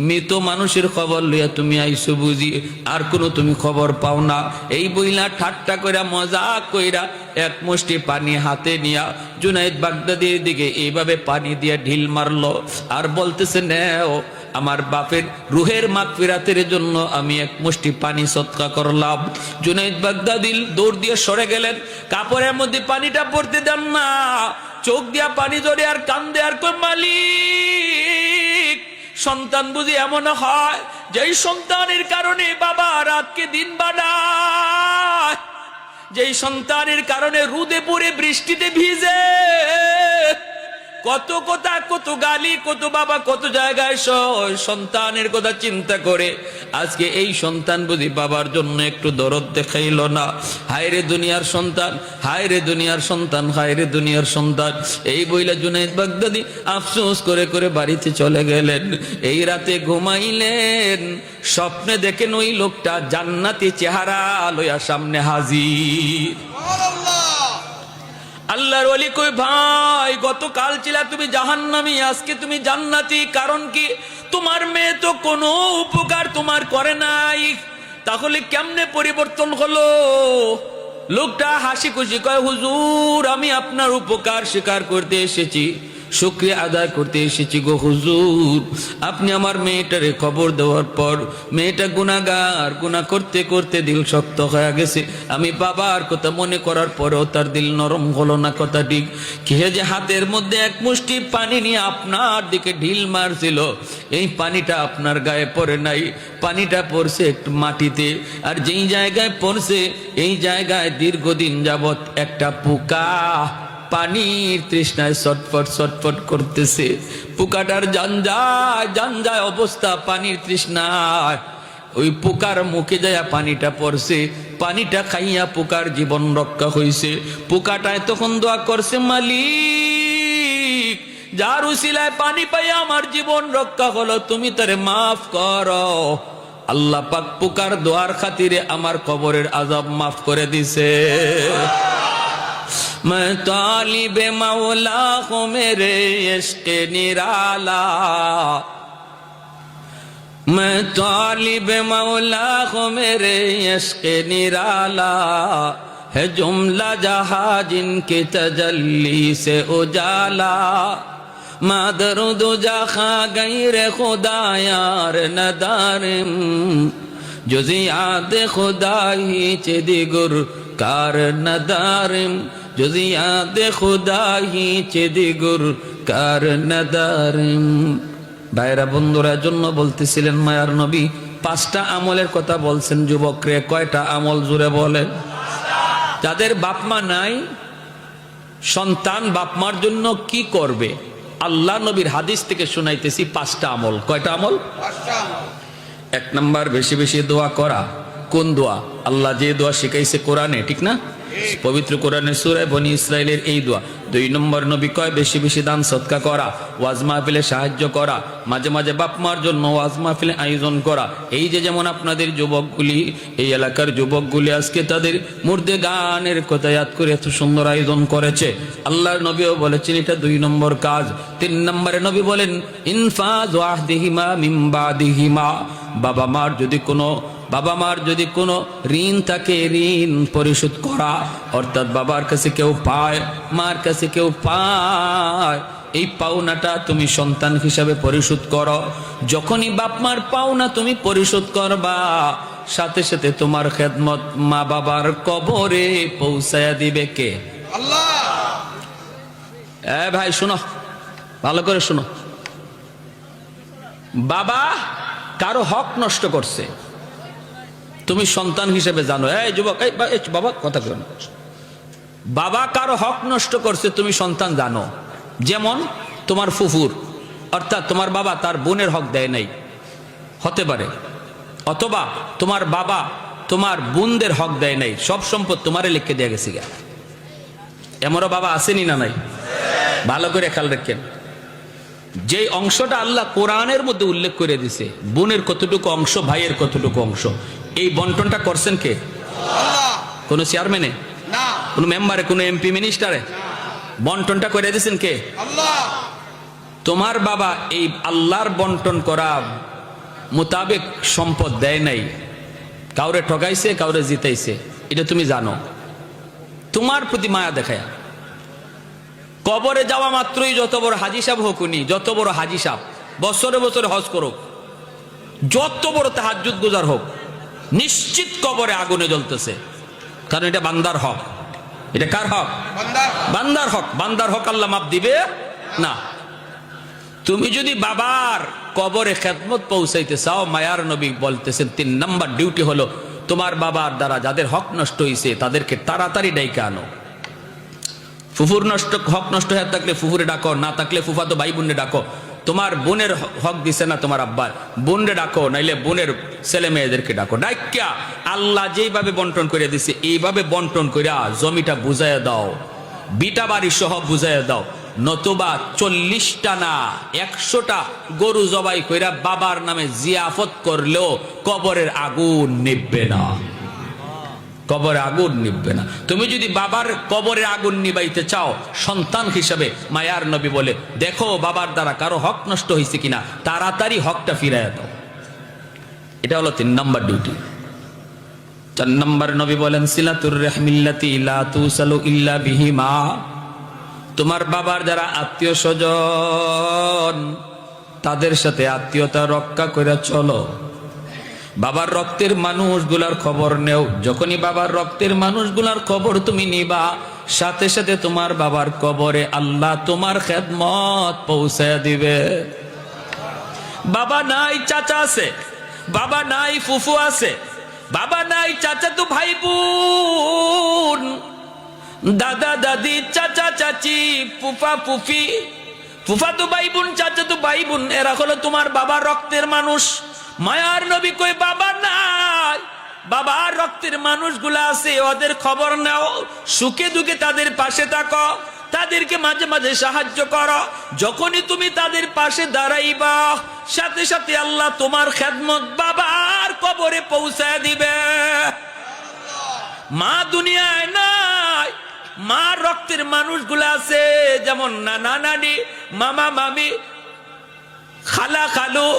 [SPEAKER 1] মৃত মানুষের খবর লইয়া তুমি আইসো বুঝি, আর কোনো তুমি খবর পাও না? এই বইলা ঠাট্টা কইরা মজাক কইরা এক মুষ্টি পানি হাতে নিয়া জুনাইদ বাগদাদির দিকে এইভাবে পানি দিয়া ঢিল মারলো, আর বলতেছে, নেও আমার বাপের রুহের মাগফিরাতের জন্য আমি এক মুষ্টি পানি সদকা করলাম। জুনাইদ বাগদাদি দৌড় দিয়ে সরে গেলেন, কাপড়ের মধ্যে পানিটা পড়তে দেন না, চোখ দিয়া পানি ধরে আর কান্দে, আর কই, মালিক সন্তান বুঝি এমন হয় যেই সন্তানের কারণে বাবা রাতকে দিন বানায়, যেই সন্তানের কারণে রোদে পড়ে বৃষ্টিতে ভিজে, কত কথা, কত গালি, কত বাবা কত জায়গায় সন্তানের কথা চিন্তা করে। আজকে এই সন্তান বুঝি বাবার জন্য একটু দরদ দেখাইল না। হায় রে দুনিয়ার সন্তান, হায় রে দুনিয়ার সন্তান, হায় রে দুনিয়ার সন্তান। এই বইলা জুনাইদ বাগদাদি আফসোস করে করে বাড়িতে চলে গেলেন। এই রাতে ঘুমাইলেন, স্বপ্নে দেখেন ওই লোকটা জান্নাতি চেহারা লইয়া সামনে হাজির। আল্লাহর ওলি কই, ভাই গতকাল ছিলা তুমি জাহান্নামী, আজকে তুমি জান্নাতি, কারণ কি? তোমার মেয়ে তো কোনো উপকার তোমার করে নাই, তাহলে কেমনে পরিবর্তন হলো? লোকটা হাসি খুশি কয়, হুজুর আমি আপনার উপকার স্বীকার করতে এসেছি, শুকরিয়া আদায় করতে এসেছি গো হুজুর। আপনি আমার মেয়েটারে খবর দেওয়ার পর মেয়েটা গুনাহগার, গুনাহ করতে করতে দিল শক্ত হয়ে গেছে। আমি বাবার কথা মনে করার পরেও তার দিল নরম হলো না, কথা ঠিক। কে যে হাতের মধ্যে এক মুষ্টি পানি নিয়ে আপনার দিকে ঢিল মারছিল, এই পানিটা আপনার গায়ে পড়ে নাই, পানিটা পড়ছে একটু মাটিতে, আর যেই জায়গায় পড়ছে এই জায়গায় দীর্ঘদিন যাবত একটা পোকা পানির তৃষ্ণায় ছটফট ছটফট করতেছে। পোকাটার জানজায় জানজায় অবস্থা, পানির তৃষ্ণায় ওই পোকার মুখে যায় পানিটা পড়ছে, পানিটা খাইয়া পোকার জীবন রক্ষা হয়েছে। পোকাটায় তখন দোয়া করছে, মালিক যার উসিলায় পানি পাইয়া আমার জীবন রক্ষা হলো, তুমি তারে মাফ করো। আল্লাহ পাক পোকার দোয়ার খাতিরে আমার কবরের আযাব মাফ করে দিছে। मैं तालिब मौला हूँ मेरे इश्क निराला, मैं तालिब मौला हूँ मेरे इश्क निराला, है जुमला जहां जिनके तजल्ली से उजाला, मादरुद जखा गैर खुदा यार नदारिम, जुजियात खुदा ही चिदिगुर कार नदारिम, जुजियात खुदा ही चिदिगुर कार नदारिम। ভাইরা বন্ধুরা জন্য বলতেছিলেন মায়ার নবী 5টা আমলের কথা বলছেন। যুবকরে কয়টা আমল জুড়ে বলেন? যাদের বাপমা নাই, সন্তান বাপমার জন্য কি করবে? আল্লাহ নবীর হাদিস থেকে শুনাইতেছি 5টা আমল। কয়টা আমল? 5টা আমল। 1 নাম্বার, বেশি বেশি দোয়া করা। কোন দোয়া? আল্লাহ যে দোয়া শিখাইছে কোরআনে, ঠিক না? পবিত্র কোরআনের সূরা বনি ইসরাইলের এই দোয়া। 2 নম্বর নবী কয় বেশি বেশি দান সদকা করা, ওয়াজ মাহফিলে সাহায্য করা, মাঝে মাঝে বাপ মার জন্য ওয়াজ মাহফিলে আয়োজন করা। এই যে যেমন আপনাদের যুবকগুলি, এই এলাকার যুবকগুলি আজকে তাদের মুর্দে গানের কথা ইয়াদ করে এত সুন্দর আয়োজন করেছে, আল্লাহর নবীও বলেছেন এটা 2 নম্বর কাজ। 3 নম্বরে নবী বলেন ইনফাজ ওয়াহদিহিমা মিন বাদিহিমা, বাবা মার যদি কোনো ঋণ থাকে ঋণ পরিশোধ করা, অর্থাৎ বাবার কাছে কেউ পায়, মার কাছে কেউ পায়, এই পাওনাটা তুমি সন্তান হিসাবে পরিশোধ করো। যখনই বাপ মার পাওনা তুমি পরিশোধ করবা, সাথে সাথে তোমার খেদমত মা বাবার কবরে পৌঁছায়া দিবে কে? আল্লাহ। ভাই শুনো, ভালো করে শুনো। বাবা কারো হক নষ্ট করছে, তুমি সন্তান হিসেবে জানো। এই যুবক, বাবা কথা কেন? বাবা কারো হক নষ্ট করছে তুমি সন্তান জানো। যেমন তোমার ফুফুর, অর্থাৎ তোমার বাবা তার বোনের হক দেয় নাই, হতে পারে। অথবা তোমার বাবা তোমার বোনদের হক দেয় নাই, সব সম্পদ তোমারে লিখে দিয়ে গেছে গা। এমনও বাবা আসেনি না নাই? ভালো করে খেয়াল রাখেন। যে অংশটা আল্লাহ কোরআনের মধ্যে উল্লেখ করে দিছে, বোনের কতটুকু অংশ, ভাইয়ের কতটুকু অংশ, এই বন্টনটা করছেন কে? আল্লাহ। কোন চেয়ারম্যানে না, কোন মেম্বারে, কোন এমপি মিনিস্টারে? বন্টনটা করে দিয়েছেন কে? আল্লাহ। তোমার বাবা এই আল্লাহর বন্টন করা মোতাবেক সম্পদ দেয় নাই, কাউরে ঠকাইছে, কাউরে জিতাইছে, এটা তুমি জানো। তোমার প্রতি মায়া দেখায় কবরে যাওয়া মাত্রই যত বড় হাজি সাহেব হোক, উনি যত বড় হাজি সাহেব, বছরে বছরে হজ করুক, যত বড় তাহাজ্জুদ গুজার হোক, নিশ্চিত কবরে আগুনে জ্বলতেছে। কারণ এটা বান্দার হক। এটা কার হক? বান্দার হক। বান্দার হক আল্লাহ মাপ দিবে না। তুমি যদি বাবার কবরে খেদমত পৌঁছাইতে চাও, মায়ার নবী বলতেছেন 3 নাম্বার ডিউটি হলো তোমার বাবার দ্বারা যাদের হক নষ্ট হয়েছে তাদেরকে তাড়াতাড়ি ডাইকা আনো। ফুফুর হক নষ্ট হয়ে থাকলে ফুফুরে ডাকো, না থাকলে ফুফা তো ভাই বোনে ডাকো। তোমার বোনের হক দিছে না তোমার আব্বা, বোনরে ডাকো, নাইলে বোনের ছেলে মেয়েদেরকে ডাকো। ডাক্কা আল্লাহ যেইভাবে বন্টন করে দিছে এইভাবে বন্টন করে জমিটা বুঝাইয়া দাও, বিটা বাড়ি সহ বুঝাইয়া দাও। নতুবা 40টা না 100টা গরু জবাই কইরা বাবার নামে জিয়াফত করলেও কবরের আগুন নিভবে না, কবরে আগুন নিভবে না। তুমি যদি বাবার কবরে আগুন নিবাইতে চাও সন্তান হিসাবে, মায়ার নবী বলে দেখো বাবার দ্বারা কারো হক নষ্ট হয়েছে কিনা, তাড়াতাড়ি হকটা ফিরাইয়া দাও। এটা হলো 3 নাম্বার ডিউটি। 4 নাম্বার নবী বলেন সিলাতুর রাহমিল্লাতি লা তুসালু ইল্লা বিহিমা, তোমার বাবার যারা আত্মীয় স্বজন তাদের সাথে আত্মীয়তা রক্ষা করে চলো। বাবার রক্তের মানুষগুলার খবর নেও। যখনই বাবার রক্তের মানুষগুলার খবর তুমি নিবা, সাথে সাথে তোমার বাবার কবরে আল্লাহ তোমার খেদমত পৌঁছায় দিবে। বাবা নাই চাচা আছে, বাবা নাই ফুফু আছে, বাবা নাই চাচা তো ভাই বোন, দাদা দাদি, চাচা চাচি, ফুফা ফুফি, ফুফা তো ভাই বোন, চাচা তো ভাই বোন, এরা হলো তোমার বাবার রক্তের মানুষ। মায়ার নবী কই বাবা নাই, বাবার রক্তের মানুষগুলা আছে, ওদের খবর নাও, সুখে দুঃখে তাদের পাশে থাকো, তাদেরকে মাঝে মাঝে সাহায্য করো। যখনই তুমি তাদের পাশে দাঁড়াইবা, সাথে সাথে আল্লাহ তোমার খেদমত বাবার কবরে পৌঁছায় দিবে। মা দুনিয়ায় নাই, মা রক্তের মানুষগুলো আছে, যেমন নানা নানি, মামা মামি, খালা খালু,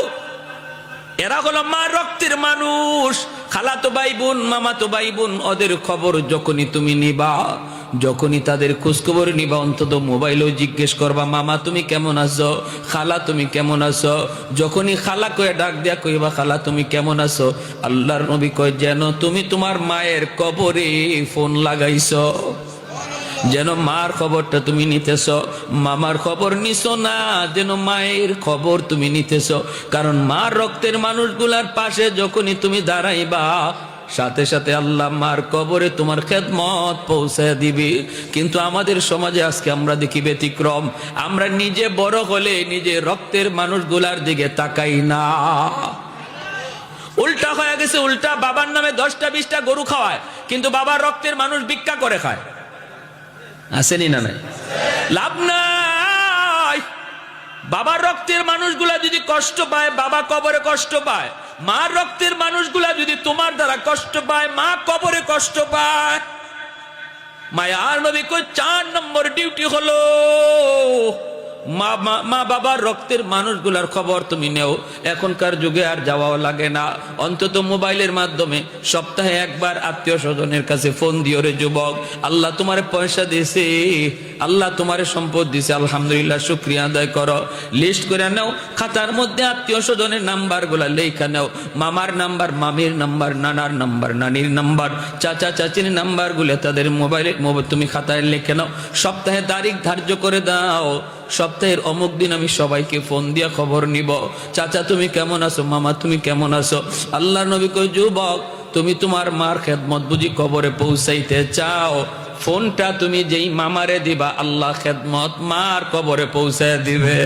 [SPEAKER 1] এরা হলো মা রক্তের মানুষ। খালাতো ভাই বোন, মামাতো ভাই বোন, ওদের খবর যখনই তুমি নিবা, যখনই তাদের খোঁজখবর নিবা, অন্তত মোবাইলেও জিজ্ঞেস করবা, মামা তুমি কেমন আছো, খালা তুমি কেমন আছো। যখনই খালা কয়ে ডাক দিয়া কইবা, খালা তুমি কেমন আছো, আল্লাহর নবী কয় যেন তুমি তোমার মায়ের কবরে ফোন লাগাইছো, যেন মার খবরটা তুমি নিতেছ, মামার খবর নিছো না, যেন মায়ের খবর তুমি নিতেছ। কারণ মার রক্তের মানুষগুলার পাশে যখনই তুমি দাঁড়াইবা, সাথে সাথে আল্লাহ মার কবরে তোমার খেদমত পৌঁছায় দিবি। কিন্তু আমাদের সমাজে আজকে আমরা দেখি ব্যতিক্রম, আমরা নিজে বড় হলে নিজে রক্তের মানুষগুলার দিকে তাকাই না। উল্টা হয়ে গেছে, উল্টা বাবার নামে 10টা 20টা গরু খাওয়ায়, কিন্তু বাবার রক্তের মানুষ ভিক্ষা করে খায়। আসেনি না নাই? লাভ নাই। বাবার রক্তের মানুষগুলা যদি কষ্ট পায়, বাবা কবরে কষ্ট পায়। মার রক্তের মানুষগুলা যদি তোমার দ্বারা কষ্ট পায়, মা কবরে কষ্ট পায়। মায়ার নবী কই 4 নম্বর ডিউটি হলো মা বাবার রক্তের মানুষগুলার খবর তুমি নেও। এখনকার যুগে আর যাওয়াও লাগে না, অন্তত মোবাইলের মাধ্যমে সপ্তাহে একবার আত্মীয় স্বজনের কাছে ফোন দিও রে যুবক। আল্লাহ তোমার পয়সা দিয়েছে, আল্লাহ তোমার সম্পদ দিয়েছে, আলহামদুলিল্লাহ শুকরিয়া আদায় করো। লিস্ট করে নাও, খাতার মধ্যে আত্মীয় স্বজনের নাম্বার গুলা লেখা নাও। মামার নাম্বার, মামির নাম্বার, নানার নাম্বার, নানির নাম্বার, চাচা চাচির নাম্বার গুলো তাদের মোবাইলে তুমি খাতায় লিখে নাও। সপ্তাহে তারিখ ধার্য করে দাও, সপ্তাহের অমুক দিন আমি সবাইকে ফোন দিয়া খবর নিব। চাচা তুমি কেমন আছো, মামা তুমি কেমন আছো। আল্লাহর নবী কই যুবক, তুমি তোমার মার খেদমত বুঝি কবরে পৌঁছাইতে চাও, ফোনটা তুমি যেই মামারে দিবা, আল্লাহ খেদমত মার কবরে পৌঁছায় দিবে।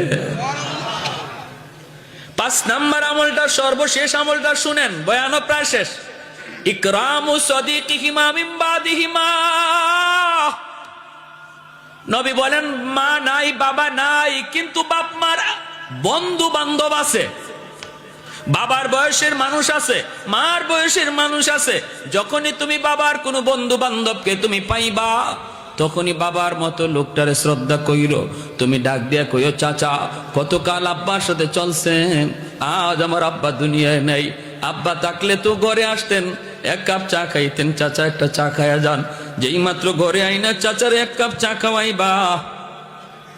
[SPEAKER 1] 5 নাম্বার আমলটা, সর্বশেষ আমলটা শুনেন, বয়ানও প্রায় শেষ। ইকরামু সাদিকিহিমা মিন বাদিহিমা। নবী বলেন মা নাই, বাবা নাই, কিন্তু বাপ মার বন্ধু বান্ধব আছে। বাবার বয়সের মানুষ আছে, মার বয়সের মানুষ আছে। যখনই তুমি বাবার কোনো বন্ধু বান্ধবকে তুমি পাইবা, তখনই বাবার মতো লোকটারে শ্রদ্ধা কইরো। তুমি ডাক দিয়া কইও, চাচা কতকাল আব্বার সাথে চলছেন, আজ আমার আব্বা দুনিয়ায় নেই। আব্বা থাকলে তো ঘরে আসতেন, 1 কাপ চা খাইতেন, চাচা একটা চা খায়া যান। যেই মাত্র ঘরে আইনা চাচার 1 কাপ চা খাওয়াইবা,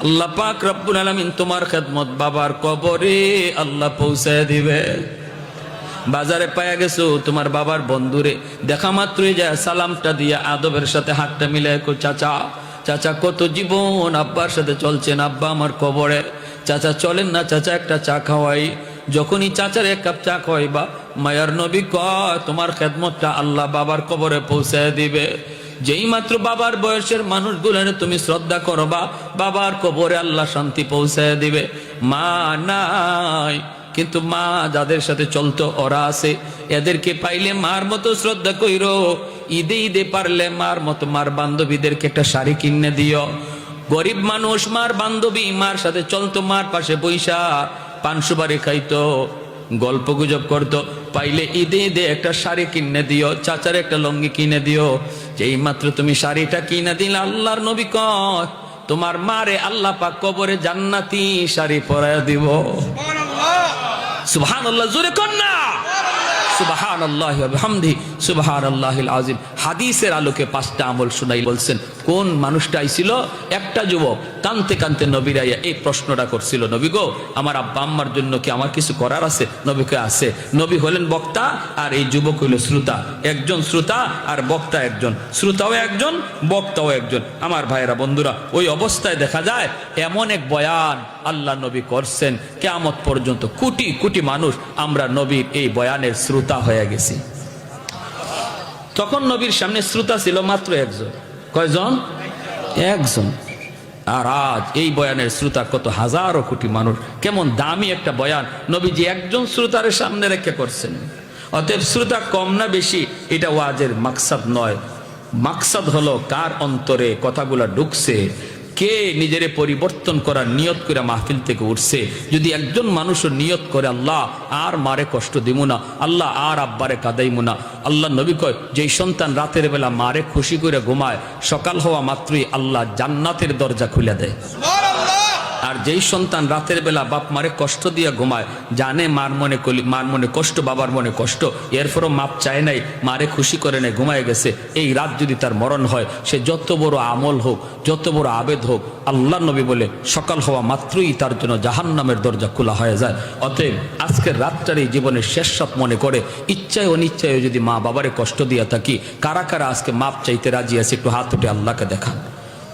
[SPEAKER 1] আল্লাহ পাক রব্বুল আলামিন তোমার খেদমত বাবার কবরে আল্লাহ পৌঁছায় দিবে। বাজারে পায়া গেছো তোমার বাবার বন্ধুরে, দেখা মাত্রই যায় সালামটা দিয়া আদবের সাথে হাতটা মিলায় কো, চাচা চাচা কত জীবন আব্বার সাথে চলছেন, আব্বা আমার কবরে, চাচা চলেন না চাচা একটা চা খাওয়াই। যখনই চাচার 1 কাপ চা খাওয়াইবা, মায়ার নবী কয় তোমার খেদমতটা আল্লাহ বাবার কবরে পৌঁছায় দিবে। যেই মাত্র বাবার বয়সের মানুষগুলো তুমি শ্রদ্ধা করবা, বাবার কবরে আল্লাহ শান্তি পৌঁছায় দিবে। মা নাই, কিন্তু মা যাদের সাথে চলতো ওরা আছে, এদেরকে পাইলে মার মতো শ্রদ্ধা কইরো। ঈদে ঈদে পারলে মার মতো মার বান্ধবীদেরকে একটা শাড়ি কিনে দিও। গরিব মানুষ, মার বান্ধবী, মার সাথে চলতো, মার পাশে বৈশা পান সুপারি খাইতো, গল্প গুজব করতো, পাইলে ঈদে ঈদে একটা শাড়ি কিনে দিও, চাচার একটা লঙ্গি কিনে দিও। যেই মাত্র তুমি শাড়িটা কিনে দিলে, আল্লাহর নবী কয় তোমার মারে আল্লাহ পাক কবরে জান্নাতি শাড়ি পরায় দিব। সুবহানাল্লাহ, জোরে কর না সুবহানাল্লাহি ওয়া বিহামদিহি সুবহানাল্লাহিল আযীম। হাদিসের আলোকে 5টা আমল শুনাই বলছেন। কোন মানুষটা আইছিল, একটা যুবক কানতে কানতে নবীর আইয়া এই প্রশ্নটা করছিল, নবী গো আমার আব্বা আম্মার জন্য কি আমার কিছু করার আছে? নবীকে আছে। নবী হলেন বক্তা আর এই যুবক হইল শ্রোতা। একজন শ্রোতা আর বক্তা একজন, শ্রোতাও একজন বক্তাও একজন। আমার ভাইয়েরা বন্ধুরা, ওই অবস্থায় দেখা যায় এমন এক বয়ান আল্লাহ নবী করছেন, কিয়ামত পর্যন্ত কোটি কোটি মানুষ আমরা নবীর এই বয়ানের শ্রোতা হয়ে গেছি। তখন নবীর সামনে শ্রোতা ছিল মাত্র একজন। কয়জন? একজন। আর আজ এই বয়ানের শ্রোতা কত হাজারো কোটি মানুষ। কেমন দামি একটা বয়ান নবীজি একজন শ্রোতার সামনে রেখে করছেন। অতএব শ্রোতা কম না বেশি এটা ওয়াজের মাকসাদ নয়। মাকসাদ হলো কার অন্তরে কথাগুলা ঢুকছে, কে নিজেরে পরিবর্তন করার নিয়ত করে মাহফিল থেকে উঠছে? যদি একজন মানুষও নিয়ত করে আল্লাহ আর মারে কষ্ট দিব না, আল্লাহ আর আব্বারে কাদাইমু না। আল্লাহ নবী কয়, যেই সন্তান রাতের বেলা মারে খুশি করে ঘুমায়, সকাল হওয়া মাত্রই আল্লাহ জান্নাতের দরজা খুলে দেয়। আর যেই সন্তান রাতের বেলা বাপ মারে কষ্ট দিয়ে ঘুমায়, জানে মার মনে কষ্ট, বাবার মনে কষ্ট, এরপরও মাপ চায় নাই, মারে খুশি করে নেয়, ঘুমায় গেছে, এই রাত যদি তার মরণ হয়, সে যত বড় আমল হোক, যত বড় আবেদ হোক, আল্লাহ নবী বলে সকাল হওয়া মাত্রই তার জন্য জাহান্নামের দরজা খোলা হয়ে যায়। অতএব আজকের রাতটারই জীবনের শেষ রাত মনে করে ইচ্ছায় অনিচ্ছায় যদি মা বাবারে কষ্ট দিয়ে থাকি, কারা কারা আজকে মাপ চাইতে রাজি আছে? একটু হাত উঠে আল্লাহকে দেখা।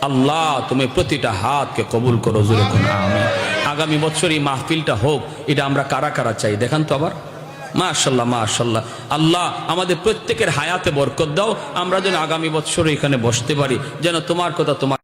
[SPEAKER 1] আল্লাহ তুমি প্রতিটা হাতকে কবুল করো, জোরে করো আমিন। আগামী বছর এই মাহফিলটা হোক, এটা আমরা কারা কারা চাই দেখান তো আবার। মাশাআল্লাহ মাশাআল্লাহ। আল্লাহ আমাদের প্রত্যেকের হায়াতে বরকত দাও, আমরা যেন আগামী বছর এখানে বসতে পারি, যেন তোমার কথা তোমার